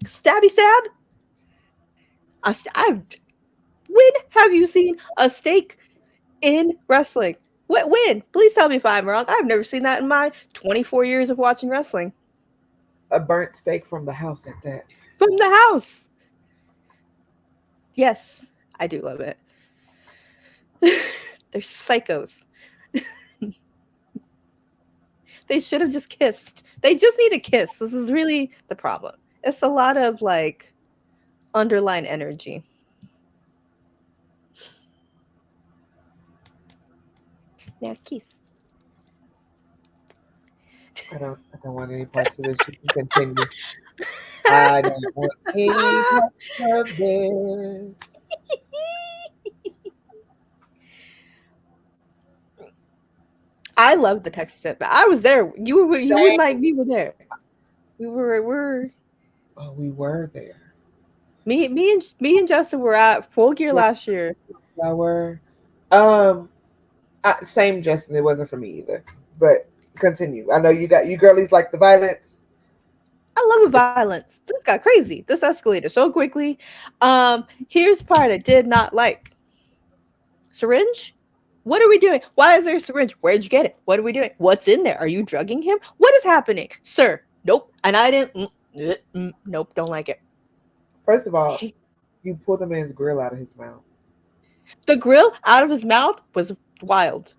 Stabby stab? When have you seen a steak in wrestling? When? Please tell me if I'm wrong. I've never seen that in my 24 years of watching wrestling. A burnt steak from the house at that. From the house. Yes, I do love it. They're psychos. They should have just kissed. They just need a kiss. This is really the problem. It's a lot of like underlying energy. Now kiss. I don't want any parts of this. You can continue. I don't want any parts of this. I love the Texas Step. I was there. You and my we were there. We're Oh, we were there. me and Justin were at Full Gear Yeah, last year. I were. Same, Justin. It wasn't for me either. But continue. I know you girlies like the violence. I love the violence. This got crazy. This escalated so quickly. Here's the part I did not like. Syringe? What are we doing? Why is there a syringe? Where'd you get it? What are we doing? What's in there? Are you drugging him? What is happening? Sir, nope. And I didn't. Nope, don't like it. First of all, you pulled the man's grill out of his mouth. The grill out of his mouth was wild.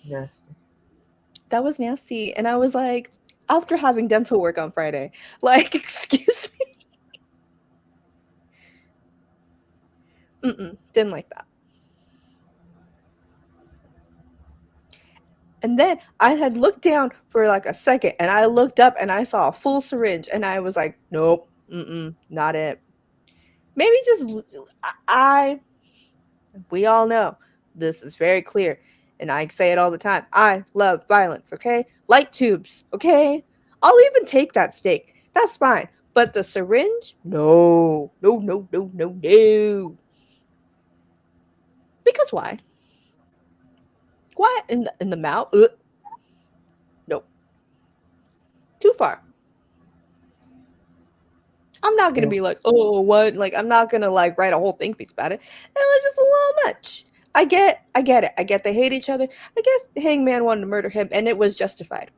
Nasty. That was nasty. And I was like, after having dental work on Friday, like, excuse me. Didn't like that. And then I had looked down for like a second and I looked up and I saw a full syringe and I was like, nope, not it. Maybe just we all know this is very clear and I say it all the time. I love violence, okay? Light tubes, okay? I'll even take that steak. That's fine. But the syringe? No. No, no, no, no, no. Because why? Why in the mouth? Nope. Too far. I'm not gonna And be like, oh, what? Like, I'm not gonna like write a whole think piece about it. It was just a little much. I get it. I get they hate each other. I guess Hangman wanted to murder him, and it was justified.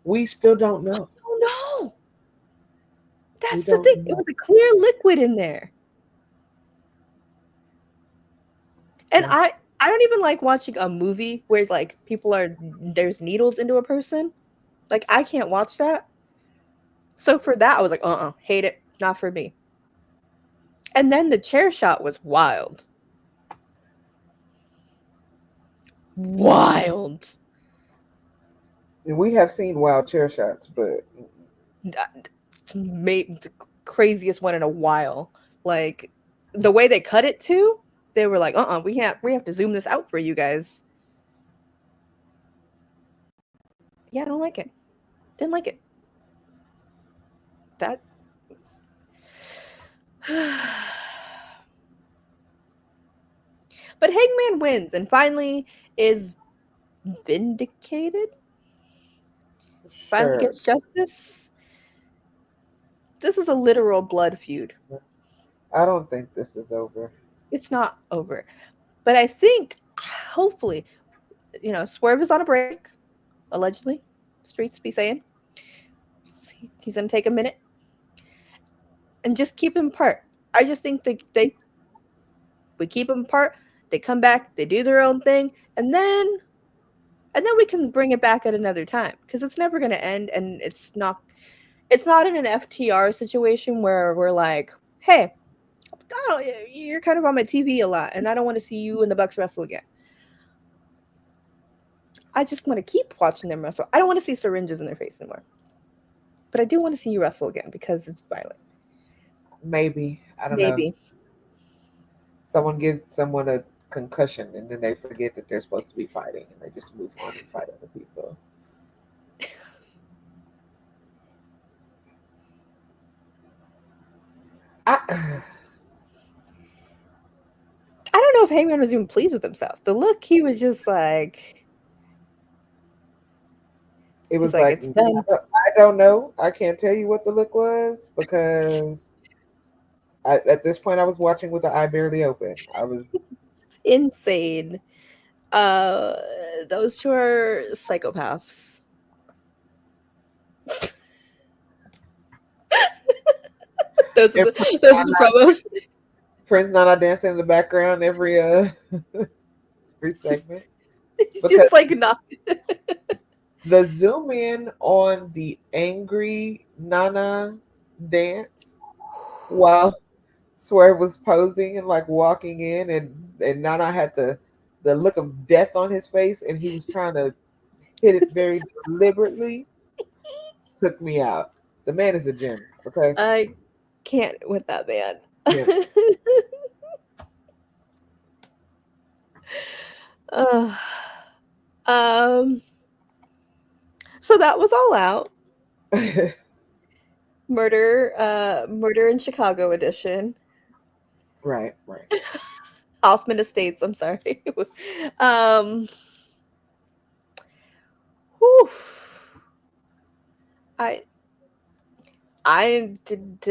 we still don't know. Oh no, We that's the don't thing. It know. was a clear liquid in there, and Yeah. I don't even like watching a movie where like people are there's needles into a person. Like I can't watch that. So for that, I was like, hate it, not for me. And then the chair shot was wild, wild. And we have seen wild chair shots, but Made the craziest one in a while. Like the way they cut it too, they were like, we have to zoom this out for you guys. Yeah, I don't like it. Didn't like it. That but Hangman wins and finally is vindicated. Finally sure. gets justice. This is a literal blood feud. I don't think this is over. It's not over. But I think hopefully, Swerve is on a break, allegedly. Streets be saying. He's gonna take a minute and just keep him apart. I just think they we keep them apart. They come back, they do their own thing, and then we can bring it back at another time because it's never going to end, and it's not in an FTR situation where we're like, hey, oh, you're kind of on my TV a lot, and I don't want to see you and the Bucks wrestle again. I just want to keep watching them wrestle. I don't want to see syringes in their face anymore, but I do want to see you wrestle again because it's violent. Maybe. I don't know. Maybe. Someone gives someone a concussion and then they forget that they're supposed to be fighting and they just move on and fight other people. I, I don't know if Hangman was even pleased with himself. The look, he was just like, it he's was like, like, it's done. I don't know. I can't tell you what the look was because at this point I was watching with the eye barely open. I was It's insane. Uh, those two are psychopaths. and Those are the promos. Prince Nana dancing in the background every every segment It's because just like not. the zoom in on the angry Nana dance while Swerve was posing and like walking in, and Nana had the look of death on his face, and he was trying to hit it very deliberately. Took me out. The man is a gem. Okay, I can't with that man. him. uh, um. So that was all out. Murder in Chicago edition. Right, right. Hoffman Estates. I'm sorry. um. Whew. I didn't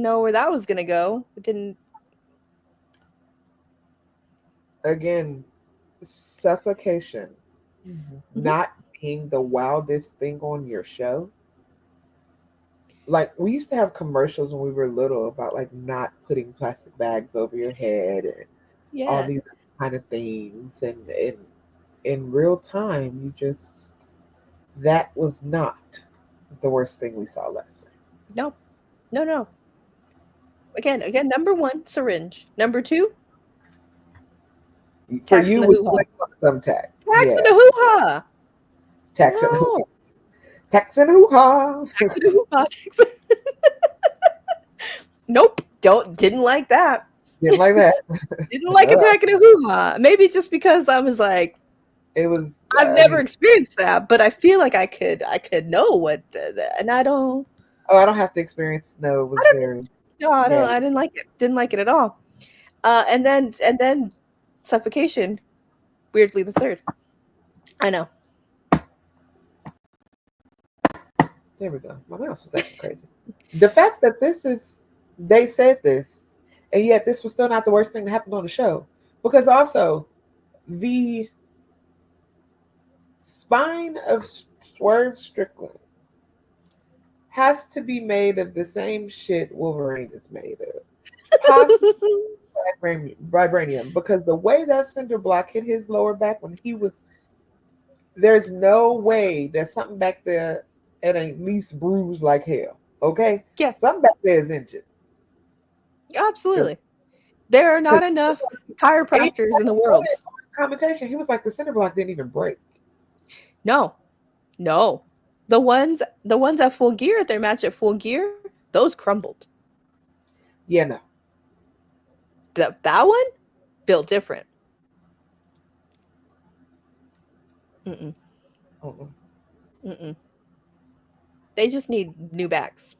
know where that was gonna go. Didn't. Again, suffocation. Mhm. Not being the wildest thing on your show. Like we used to have commercials when we were little about like not putting plastic bags over your head and all Yeah. these kind of things, and in real time you just that was not the worst thing we saw last night. No. No. No. Again. Number one, syringe. Number two, For tax in you the with hoo ha. thumbtack. Tax in Yeah. the hoo ha. Tax and hoo No. tax and hoo ha. Tax in the hoo ha. Nope. Didn't like that. Didn't like that. Didn't like attacking a hoo ha. Maybe just because I was like, It was I've I never mean, experienced that, but I feel like I could know what, and I don't. oh, I don't have to experience snow. It was I don't. very No, I yeah. don't. I didn't like it. Didn't like it at all. And then suffocation. Weirdly, the third. I know. There we go. My mouse was acting crazy. The fact that they said this, and yet this was still not the worst thing that happened on the show. Because also, the spine of Swerve Strickland has to be made of the same shit Wolverine is made of. Possibly vibranium. Because the way that cinder block hit his lower back when he was, there's no way that something back there it ain't at least bruised like hell. Okay? Yeah, Something back there is injured. absolutely. There are not enough chiropractors in the world. Commentation, he was like the cinder block didn't even break. No, no. The ones at Full Gear, their match at Full Gear, those crumbled. Yeah, no. That one built different. Mm-mm. Mm-mm. Mm-mm. They just need new backs.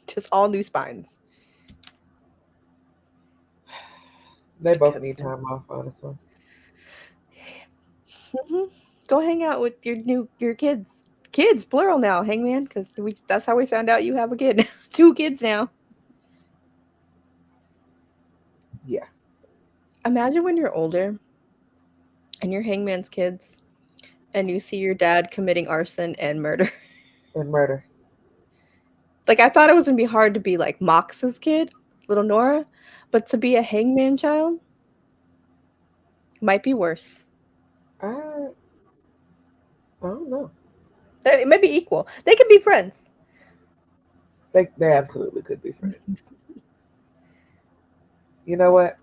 Just all new spines. They both Because need time off, honestly. mhm. Go hang out with your kids. Kids, plural now, Hangman, because that's how we found out you have a kid. 2 kids now. Yeah. Imagine when you're older and you're Hangman's kids and you see your dad committing arson and murder. And murder. Like I thought it was gonna be hard to be like Mox's kid, little Nora, but to be a Hangman child might be worse. I I don't know. It might be equal. They could be friends. They absolutely could be friends. You know what?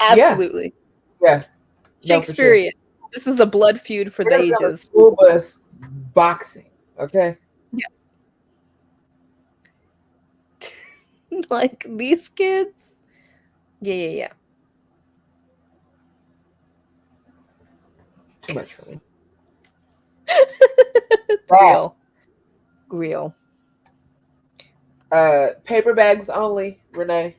Yeah. Absolutely. Yeah. No, for sure. Shakespearean. This is a blood feud for We're the gonna be on a ages. school bus boxing. Okay. Yeah. Like these kids. Yeah, yeah, yeah. Too much for me. Real. Real. Paper bags only, Renee.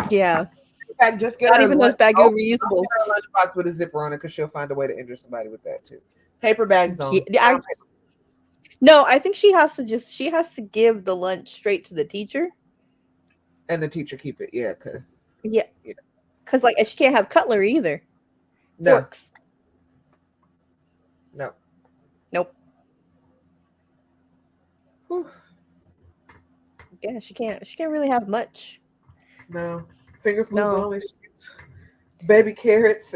Yeah. In fact, just get Not her even those baggy reusables. lunchbox with a zipper on it because she'll find a way to injure somebody with that too. Paper bags only. Yeah, no, I think she has to give the lunch straight to the teacher. And the teacher keep it, yeah, Yeah. yeah. Because like she can't have cutlery either. No, Forks. no. Nope. Whew. Yeah, she can't. She can't really have much. No. Finger foods No. only. Baby carrots,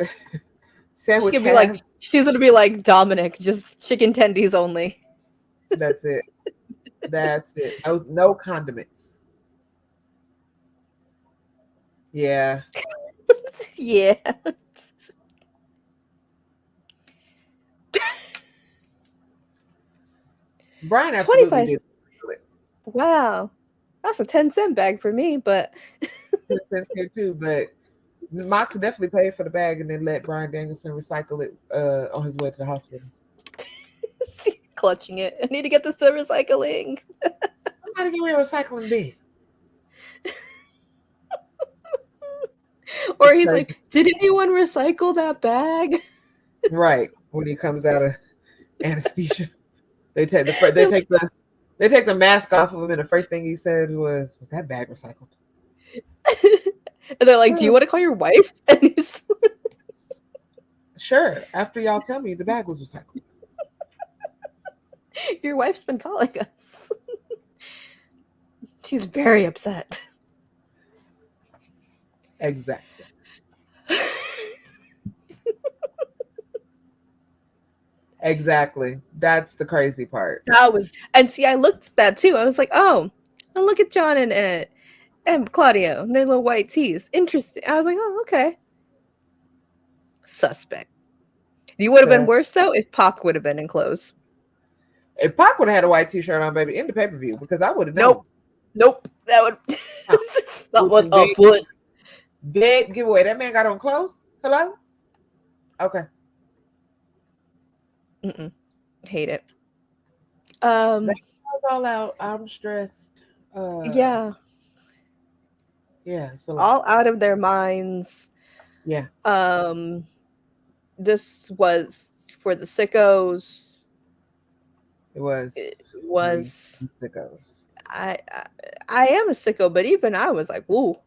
sandwich halves. She's gonna be like Dominic, just chicken tendies only. That's it. That's it. No condiments. Yeah. Yeah. Bryan absolutely 25. did. Wow. That's a 10-cent bag for me, but Here too, but Mox definitely paid for the bag and then let Bryan Danielson recycle it on his way to the hospital. clutching it. I need to get this to recycling. How to get me a recycling bin? Or he's like, did anyone recycle that bag? Right. When he comes out of anesthesia. They take the mask off of him, and the first thing he said was that bag recycled? And they're like, do you want to call your wife? And he's sure. After y'all tell me the bag was recycled. Your wife's been calling us. She's very upset. Exactly. Exactly. That's the crazy part. And see, I looked at that too. I was like, oh, look at John and Claudio, and their little white tees. Interesting. I was like, oh, okay. Suspect. You would have been worse though if Pac would have been in clothes. If Pac would have had a white t-shirt on, baby, in the pay-per-view, because I would have known. Nope. That would that was a foot. Dead giveaway. That man got on clothes? Hello? Okay. Hate it. All out. I'm stressed. Yeah. Yeah. All out of their minds. Yeah, Um, this was for the sickos. it was It three was sickos. I, I I am a sicko, but even I was like, "Woo!"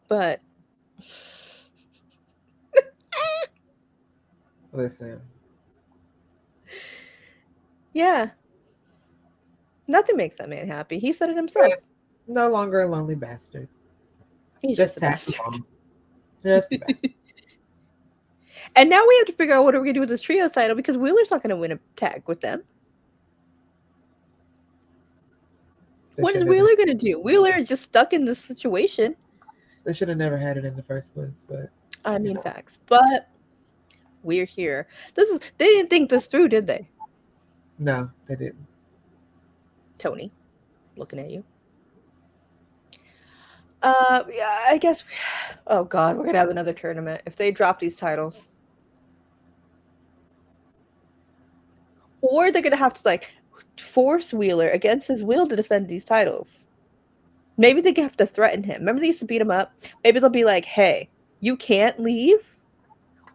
But Listen, yeah, nothing makes that man happy. He said it himself. man, no longer a lonely bastard. He's just Just a tag bastard. along. Just a bastard. And now we have to figure out what are we gonna do with this trio title because Wheeler's not gonna win a tag with them. They What is should have. Wheeler gonna do? Wheeler is just stuck in this situation. They should have never had it in the first place. But I you mean, know, facts. But we're here. They didn't think this through, did they? no, they didn't. Tony, looking at you. Yeah, I guess. Oh God, we're gonna have another tournament if they drop these titles, or they're gonna have to like force Wheeler against his will to defend these titles. Maybe they have to threaten him. Remember they used to beat him up. Maybe they'll be like, "Hey, you can't leave,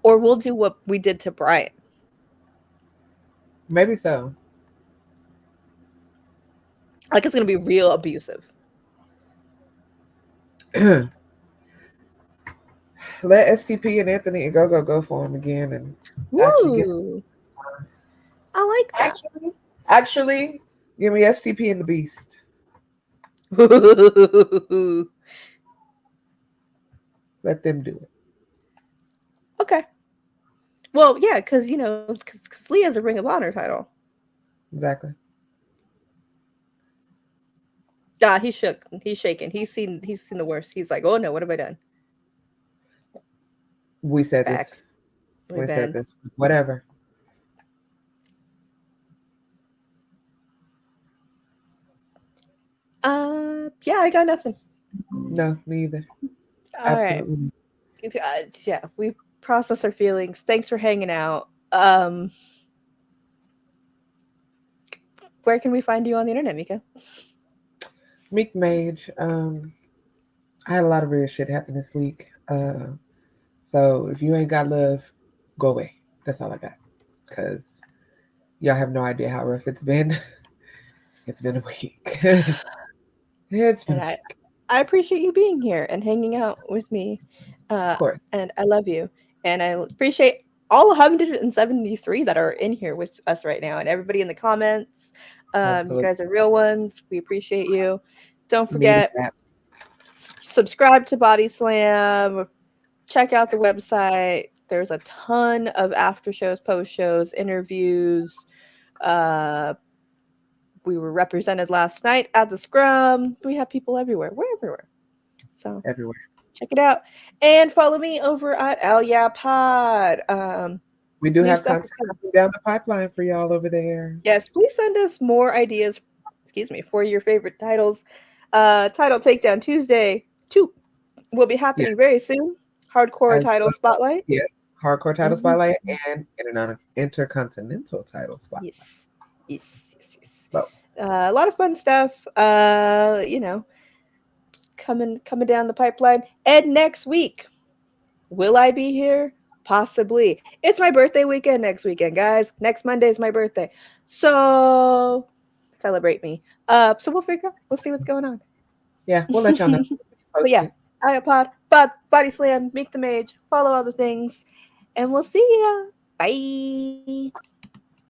or we'll do what we did to Bryan." Maybe so. Like it's gonna be real abusive. Let STP and Anthony and go for him again and actually get. Woo! I like that. Actually, give me STP and the Beast. Let them do it. Okay. Well, yeah, because because Leah's a Ring of Honor title. Exactly. Ah, he's shook. He's shaking. He's seen the worst. He's like, oh no, what have I done? We said this. Facts. We We've said been. this. Whatever. Yeah, I got nothing. No, me either. All right. Absolutely. Yeah, we process our feelings. Thanks for hanging out. Where can we find you on the internet, Meeka? Meek Mage. I had a lot of weird shit happen this week. So if you ain't got love, go away. That's all I got. Cause y'all have no idea how rough it's been. It's been a week. It's been And a I appreciate you being here and hanging out with me. Of course. And I love you. And I appreciate all 173 that are in here with us right now and everybody in the comments. You Absolutely. guys are real ones. We appreciate you. Don't Needed forget, that. subscribe to Body Slam. Check out the website. There's a ton of after shows, post shows, interviews. We were represented last night at the Scrum. We have people everywhere. We're everywhere. So Everywhere. check it out. And follow me over at Yeah Pod. We do New have stuff content is coming. coming down the pipeline for y'all over there. Yes, please send us more ideas, for your favorite titles. Title Takedown Tuesday 2 will be happening very soon. Hardcore As title well, spotlight. yeah. Hardcore title Mhm. spotlight and intercontinental title spotlight. Yes. Both. A lot of fun stuff. Coming down the pipeline. And next week, will I be here? Possibly. It's my birthday weekend next weekend, guys. Next Monday is my birthday. So celebrate me. So we'll figure out. We'll see what's going on. Yeah, we'll let y'all know. But yeah, iPod, but Body Slam, Meek the Mage, follow all the things, and we'll see ya. Bye.